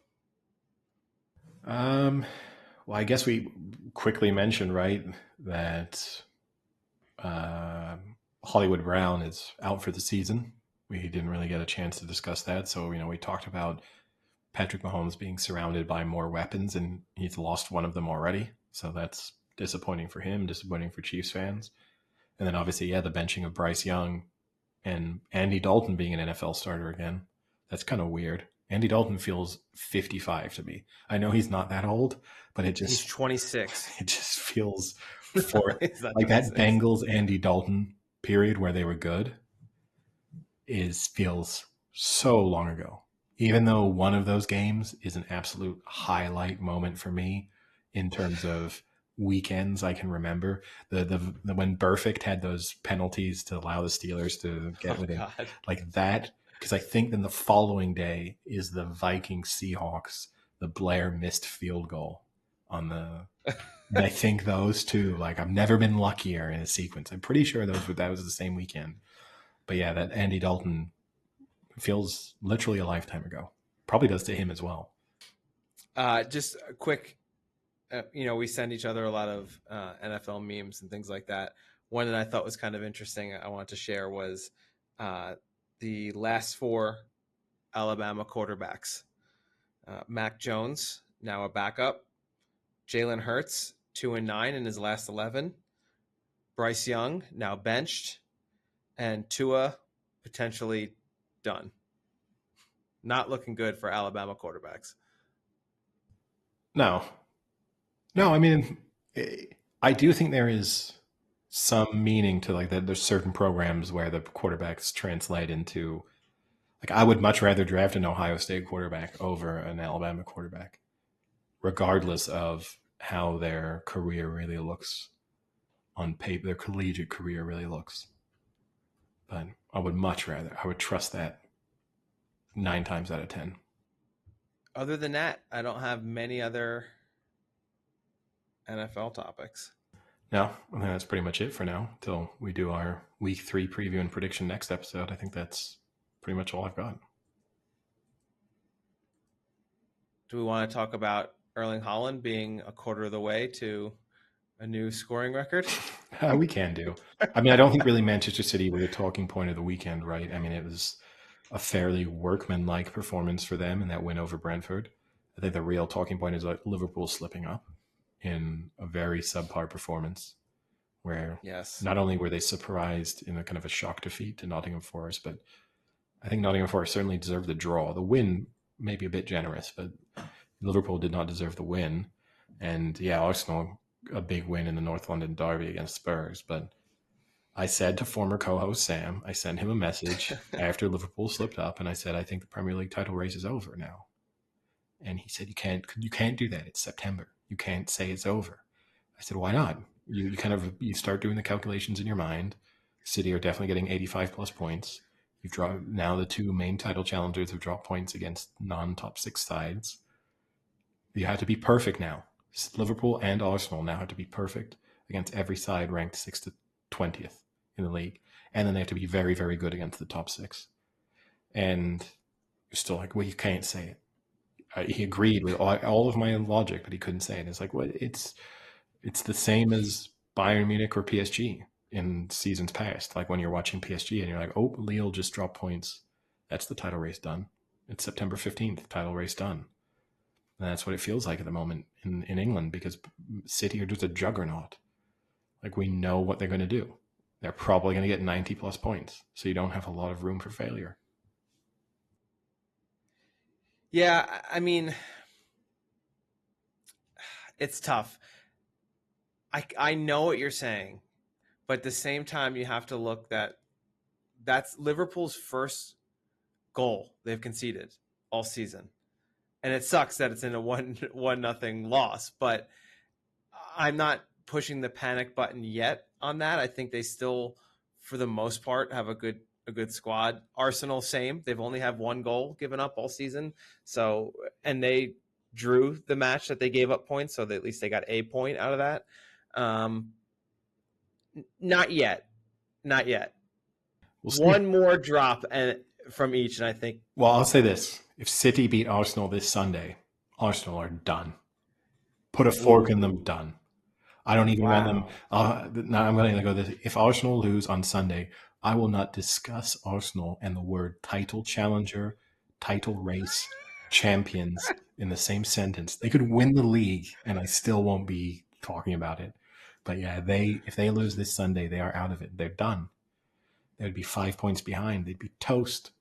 Well, I guess we quickly mentioned, right, that Hollywood Brown is out for the season. We didn't really get a chance to discuss that. So, we talked about Patrick Mahomes being surrounded by more weapons, and he's lost one of them already. So that's disappointing for him, disappointing for Chiefs fans. And then obviously, the benching of Bryce Young and Andy Dalton being an NFL starter again. That's kind of weird. Andy Dalton feels 55 to me. I know he's not that old, but he's 26. It just feels like that Bengals Andy Dalton period where they were good feels so long ago. Even though one of those games is an absolute highlight moment for me in terms of weekends I can remember, the when Burfict had those penalties to allow the Steelers to get within like that. Because I think then the following day is the Vikings Seahawks, the Blair missed field goal on the. And I think those two, like I've never been luckier in a sequence. I'm pretty sure that was the same weekend. But yeah, that Andy Dalton feels literally a lifetime ago. Probably does to him as well. Just a quick, we send each other a lot of NFL memes and things like that. One that I thought was kind of interesting I wanted to share was the last 4 Alabama quarterbacks. Mac Jones, now a backup. Jalen Hurts, 2-9 in his last 11. Bryce Young, now benched. And Tua, potentially done. Not looking good for Alabama quarterbacks. No, I mean, I do think there is some meaning to like that. There's certain programs where the quarterbacks translate into, like, I would much rather draft an Ohio State quarterback over an Alabama quarterback, regardless of how their career really looks on paper, their collegiate career really looks. But I would trust that 9 times out of 10. Other than that, I don't have many other NFL topics. No, I think that's pretty much it for now until we do our week 3 preview and prediction next episode. I think that's pretty much all I've got. Do we want to talk about Erling Haaland being a quarter of the way to a new scoring record? We can do. I mean, I don't think really Manchester City were the talking point of the weekend, right? I mean, it was a fairly workmanlike performance for them in that win over Brentford. I think the real talking point is like Liverpool slipping up in a very subpar performance where not only were they surprised in a kind of a shock defeat to Nottingham Forest, but I think Nottingham Forest certainly deserved the draw. The win may be a bit generous, but Liverpool did not deserve the win. And Arsenal, a big win in the North London derby against Spurs. But I said to former co-host Sam, I sent him a message after Liverpool slipped up, and I said, I think the Premier League title race is over now. And he said, you can't do that. It's September. You can't say it's over. I said, why not? You start doing the calculations in your mind. City are definitely getting 85 plus points. Now the 2 main title challengers have dropped points against non-top 6 sides. You have to be perfect now. Liverpool and Arsenal now have to be perfect against every side ranked 6th to 20th in the league. And then they have to be very, very good against the top 6. And still like, well, you can't say it. He agreed with all of my logic, but he couldn't say it. It's like, what? It's the same as Bayern Munich or PSG in seasons past. Like when you're watching PSG and you're like, oh, Lille just dropped points. That's the title race done. It's September 15th, title race done. And that's what it feels like at the moment in England, because City are just a juggernaut. Like, we know what they're going to do. They're probably going to get 90 plus points. So you don't have a lot of room for failure. Yeah, I mean, it's tough. I know what you're saying, but at the same time, you have to look that's Liverpool's first goal they've conceded all season. And it sucks that it's in a 1-0 loss, but I'm not pushing the panic button yet on that. I think they still, for the most part, have a good squad. Arsenal, same. They've only have one goal given up all season. So, and they drew the match that they gave up points, so that at least they got a point out of that. Not yet. One more drop and from each, and I think. Well, I'll say this: if City beat Arsenal this Sunday, Arsenal are done. Put a fork in them. Done. I don't even want them. Now I'm going to go this. If Arsenal lose on Sunday, I will not discuss Arsenal and the word title challenger, title race, champions in the same sentence. They could win the league, and I still won't be talking about it. But yeah, if they lose this Sunday, they are out of it. They're done. They'd be 5 points behind. They'd be toast.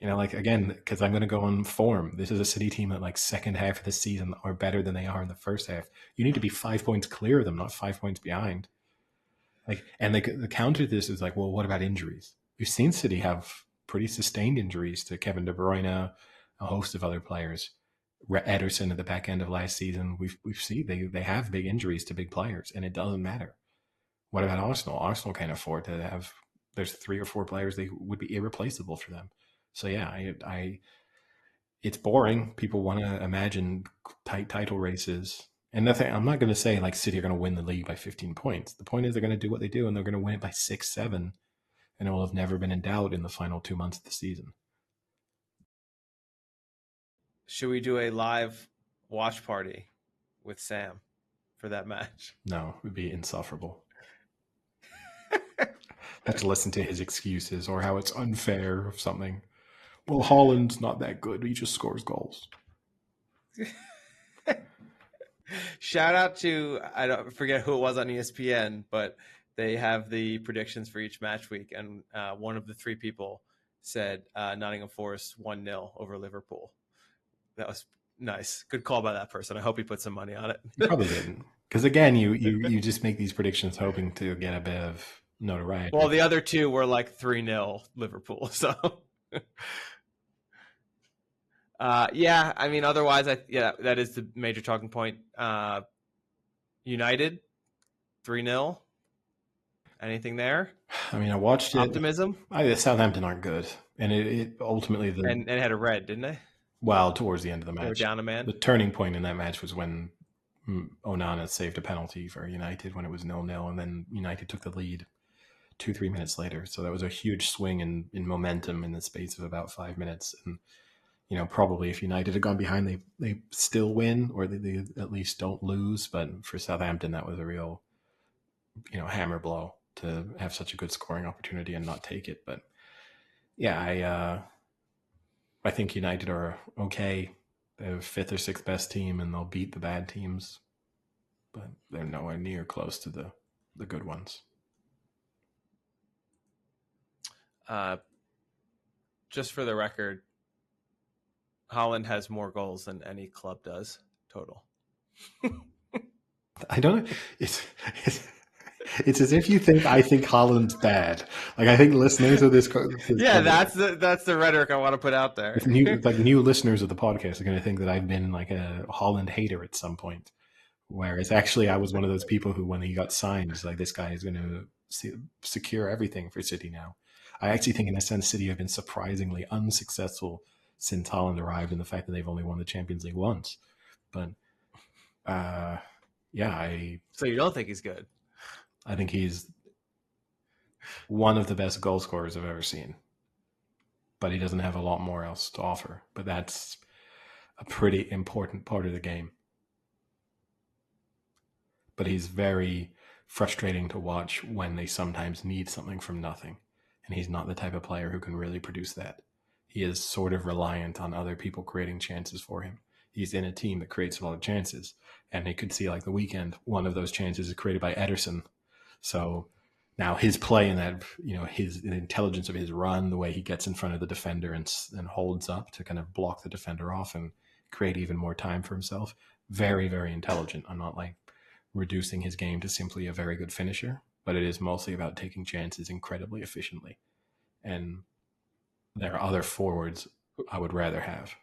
You know, like, again, because I'm going to go on form. This is a City team that, like, second half of the season are better than they are in the first half. You need to be 5 points clear of them, not 5 points behind. Like, and the counter to this is like, well, what about injuries? We've seen City have pretty sustained injuries to Kevin De Bruyne, a host of other players. Ederson at the back end of last season, we've seen they have big injuries to big players, and it doesn't matter. What about Arsenal? Arsenal can't afford to have. There's 3 or 4 players they would be irreplaceable for them. So yeah, it's boring. People want to imagine tight title races. And I'm not going to say like City are going to win the league by 15 points. The point is they're going to do what they do, and they're going to win it by 6, 7, and it will have never been in doubt in the final 2 months of the season. Should we do a live watch party with Sam for that match? No, it would be insufferable. Have to listen to his excuses or how it's unfair or something. Well, Haaland's not that good. He just scores goals. Shout out to, I don't forget who it was on ESPN, but they have the predictions for each match week. And one of the 3 people said Nottingham Forest 1-0 over Liverpool. That was nice. Good call by that person. I hope he put some money on it. He probably didn't. Because again, you just make these predictions hoping to get a bit of notoriety. Well, the other 2 were like 3-0 Liverpool. So yeah, I mean, otherwise, that is the major talking point. United 3-0. Anything there? I mean, I watched it. Optimism. Southampton aren't good, and it ultimately and it had a red, didn't they? Well, towards the end of the match, they were down a man. The turning point in that match was when Onana saved a penalty for United when it was 0-0, and then United took the lead 2-3 minutes later. So that was a huge swing in momentum in the space of about 5 minutes. And you know, probably if United had gone behind, they still win, or they at least don't lose. But for Southampton, that was a real, hammer blow to have such a good scoring opportunity and not take it. But yeah, I think United are okay. They're 5th or 6th best team, and they'll beat the bad teams, but they're nowhere near close to the good ones. Just for the record, Haaland has more goals than any club does total. I don't know. It's as if you think I think Haaland's bad. Like, I think listeners of this yeah, that's the rhetoric I want to put out there. New listeners of the podcast are going to think that I've been like a Haaland hater at some point, whereas actually I was one of those people who, when he got signed, was like, this guy is going to secure everything for City now. I actually think, in a sense, City have been surprisingly unsuccessful since Haaland arrived, in the fact that they've only won the Champions League once. But So you don't think he's good? I think he's one of the best goal scorers I've ever seen. but he doesn't have a lot more else to offer. But that's a pretty important part of the game. But he's very frustrating to watch when they sometimes need something from nothing. And he's not the type of player who can really produce that. He is sort of reliant on other people creating chances for him. He's in a team that creates a lot of chances. And you could see, like the weekend, one of those chances is created by Ederson. So now his play in that, the intelligence of his run, the way he gets in front of the defender and holds up to kind of block the defender off and create even more time for himself. Very, very intelligent. I'm not like reducing his game to simply a very good finisher, but it is mostly about taking chances incredibly efficiently. And there are other forwards I would rather have.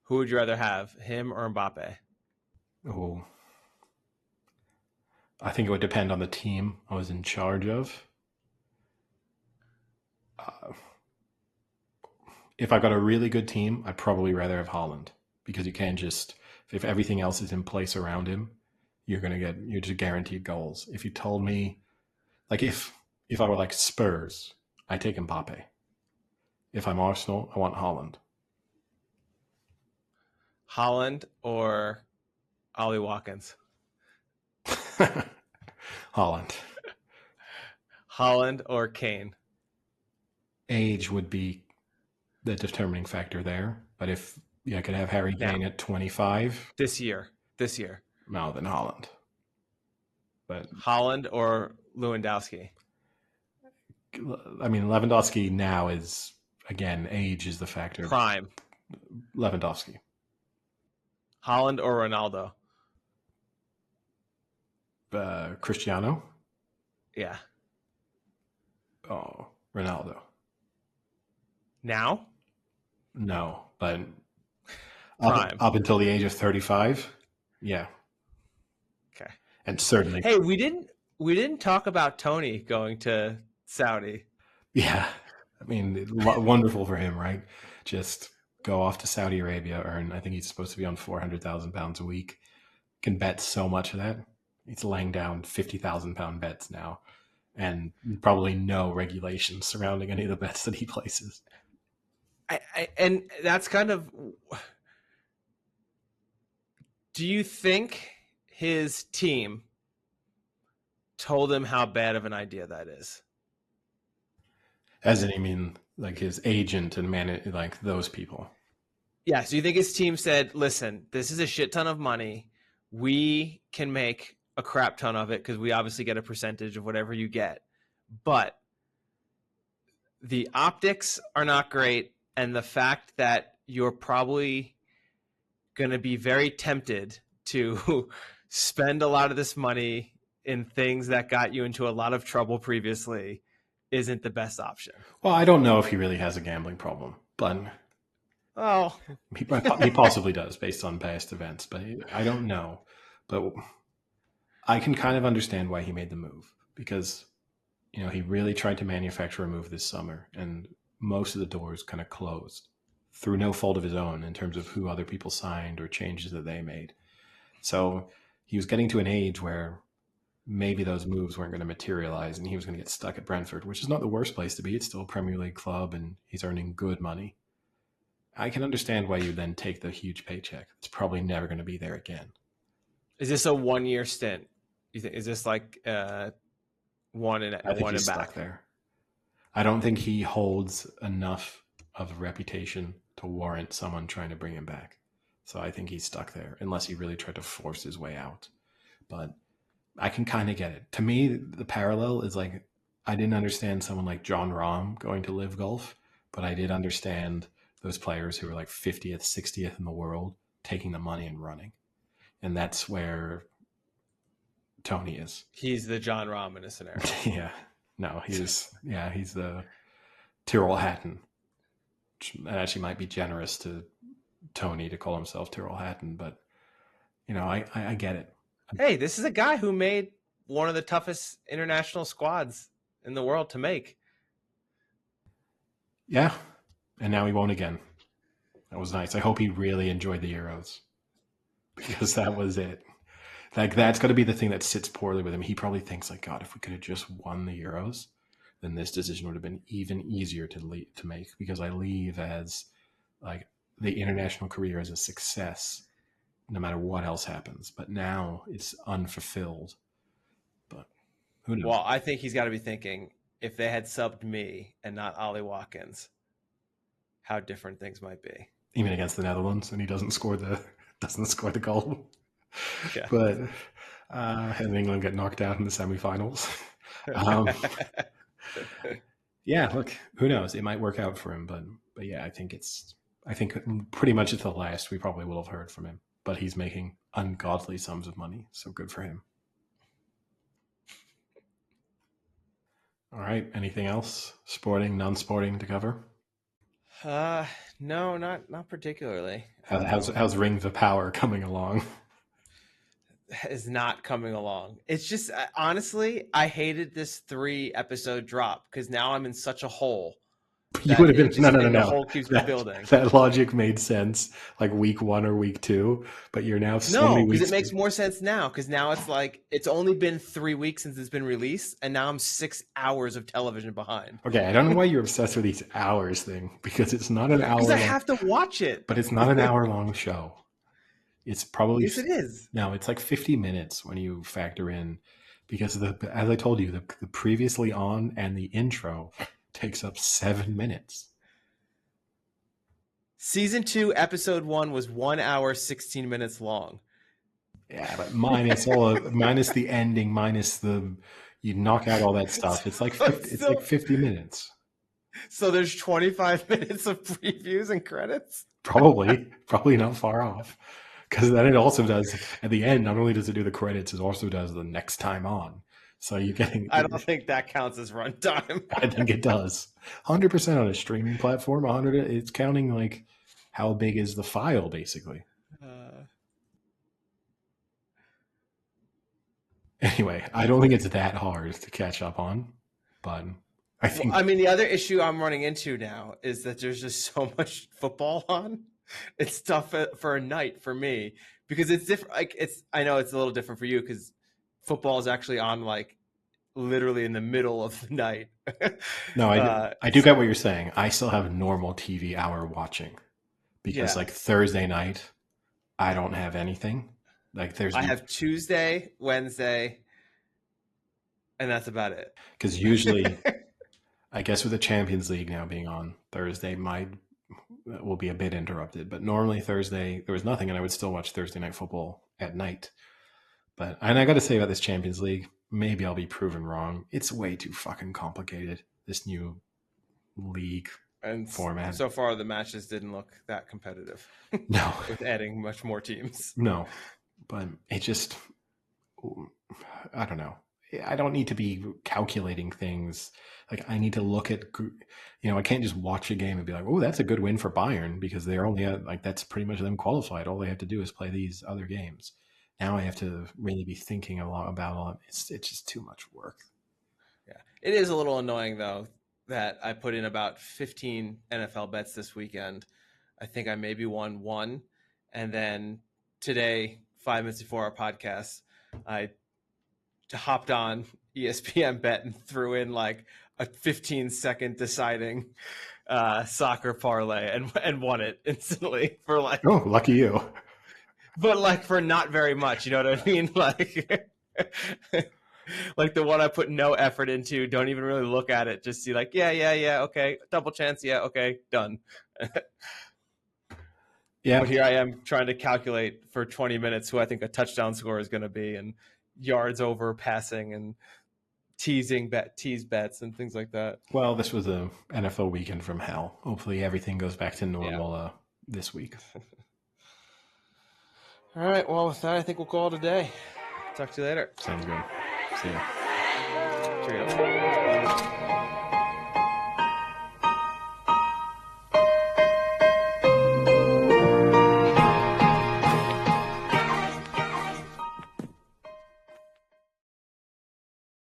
Who would you rather have, him or Mbappe? Oh, I think it would depend on the team I was in charge of. If I got a really good team, I'd probably rather have Haaland, because you can't just, if everything else is in place around him, you're just guaranteed goals. If you told me, like if I were like Spurs, I take Mbappe. If I'm Arsenal, I want Haaland. Haaland or Ollie Watkins? Haaland. Haaland or Kane? Age would be the determining factor there. But if I could have Harry Kane at 25. This year. No, then Haaland. But Haaland or Lewandowski? I mean, Lewandowski now is, again, age is the factor. Prime. Lewandowski. Haaland or Ronaldo? Cristiano? Yeah. Oh, Ronaldo. Now? No, but Prime. Up until the age of 35, yeah. Okay. And certainly. Hey, we didn't talk about Tony going to Saudi. Yeah. I mean, wonderful for him, right? Just go off to Saudi Arabia, earn, I think he's supposed to be on £400,000 a week. Can bet so much of that. He's laying down £50,000 bets now, and probably no regulations surrounding any of the bets that he places. And that's kind of. Do you think his team told him how bad of an idea that is? As in, you mean like his agent and like those people? Yeah. So you think his team said, "Listen, this is a shit ton of money. We can make a crap ton of it because we obviously get a percentage of whatever you get, but the optics are not great, and the fact that you're probably going to be very tempted to spend a lot of this money in things that got you into a lot of trouble previously isn't the best option." Well, I don't know if he really has a gambling problem, but he possibly does based on past events, but I don't know. But I can kind of understand why he made the move, because he really tried to manufacture a move this summer, and most of the doors kind of closed through no fault of his own in terms of who other people signed or changes that they made. So he was getting to an age where maybe those moves weren't going to materialize, and he was going to get stuck at Brentford, which is not the worst place to be. It's still a Premier League club, and he's earning good money. I can understand why you then take the huge paycheck. It's probably never going to be there again. Is this a 1-year stint? You think, is this like one and I think one he's and back stuck there? I don't think he holds enough of a reputation to warrant someone trying to bring him back. So I think he's stuck there, unless he really tried to force his way out. But I can kind of get it. To me, the parallel is like, I didn't understand someone like John Rahm going to Live Golf, but I did understand those players who were like 50th, 60th in the world, taking the money and running. And that's where Tony is. He's the John Rahm in a scenario. Yeah. No, he's the Tyrrell Hatton. It actually might be generous to Tony to call himself Tyrrell Hatton, but I get it. Hey, this is a guy who made one of the toughest international squads in the world to make. Yeah, and now he won't again. That was nice. I hope he really enjoyed the Euros, because that was it. Like, that's got to be the thing that sits poorly with him. He probably thinks like, God, if we could have just won the Euros, then this decision would have been even easier to make, because I leave as like the international career as a success no matter what else happens. But now it's unfulfilled. But who knows? Well, I think he's got to be thinking, if they had subbed me and not Ollie Watkins, how different things might be. Even against the Netherlands, and he doesn't score the goal. Yeah. But and England get knocked out in the semifinals. Yeah, look, who knows? It might work out for him, but yeah, I think pretty much at the last we probably will have heard from him. But he's making ungodly sums of money, so good for him. All right, anything else? Sporting, non-sporting to cover? No, not particularly. How's Rings of Power coming along? Is not coming along. It's just, honestly, I hated this 3-episode drop because now I'm in such a hole. You would have been no. The hole keeps building. That logic made sense, like week 1 or week 2, but you're now so many weeks. Because it makes more sense now. Because now it's like it's only been 3 weeks since it's been released, and now I'm 6 hours of television behind. Okay, I don't know why you're obsessed with these hours thing, because it's not an hour. Because I have to watch it, but it's not an hour-long show. It's probably yes, it is. No, it's like 50 minutes when you factor in, because as I told you, the previously on and the intro takes up 7 minutes. Season 2, episode 1 was 1 hour 16 minutes long. Yeah, but minus the ending, you knock out all that stuff. It's like 50 minutes. So there's 25 minutes of previews and credits. Probably not far off. Because then it also does, at the end, not only does it do the credits, it also does the next time on. So you're getting... I don't think that counts as runtime. I think it does. 100% on a streaming platform. 100. It's counting like how big is the file, basically. Anyway, I don't think it's that hard to catch up on, but I think... Well, I mean, the other issue I'm running into now is that there's just so much football on. It's tough for a night for me because it's different. Like I know it's a little different for you because football is actually on like literally in the middle of the night. No, I do get what you're saying. I still have normal TV hour watching because like Thursday night, I don't have anything. Like I have Tuesday, Wednesday, and that's about it. Because usually, I guess with the Champions League now being on Thursday, will be a bit interrupted, but normally Thursday there was nothing, and I would still watch Thursday night football at night. And I got to say about this Champions League, maybe I'll be proven wrong. It's way too fucking complicated, this new league and format. So far, the matches didn't look that competitive. No, with adding much more teams. No, but it just, I don't know. I don't need to be calculating things. Like I need to look at, I can't just watch a game and be like, oh, that's a good win for Bayern because they're only that's pretty much them qualified. All they have to do is play these other games. Now I have to really be thinking a lot about it. It's just too much work. Yeah, it is a little annoying though that I put in about 15 NFL bets this weekend. I think I maybe won one, and then today, 5 minutes before our podcast, I hopped on ESPN Bet and threw in like a 15-second deciding soccer parlay and won it instantly for like, oh, lucky you. But like for not very much, you know what I mean? Like like the one I put no effort into, don't even really look at it, just see like, yeah, okay, double chance, yeah, okay, done. Yeah. But here I am trying to calculate for 20 minutes who I think a touchdown score is going to be and yards over passing and tease bets and things like that. Well, this was a NFL weekend from hell. Hopefully everything goes back to normal this week. All right. Well, with that, I think we'll call it a day. Talk to you later. Sounds good. See ya. Cheerio.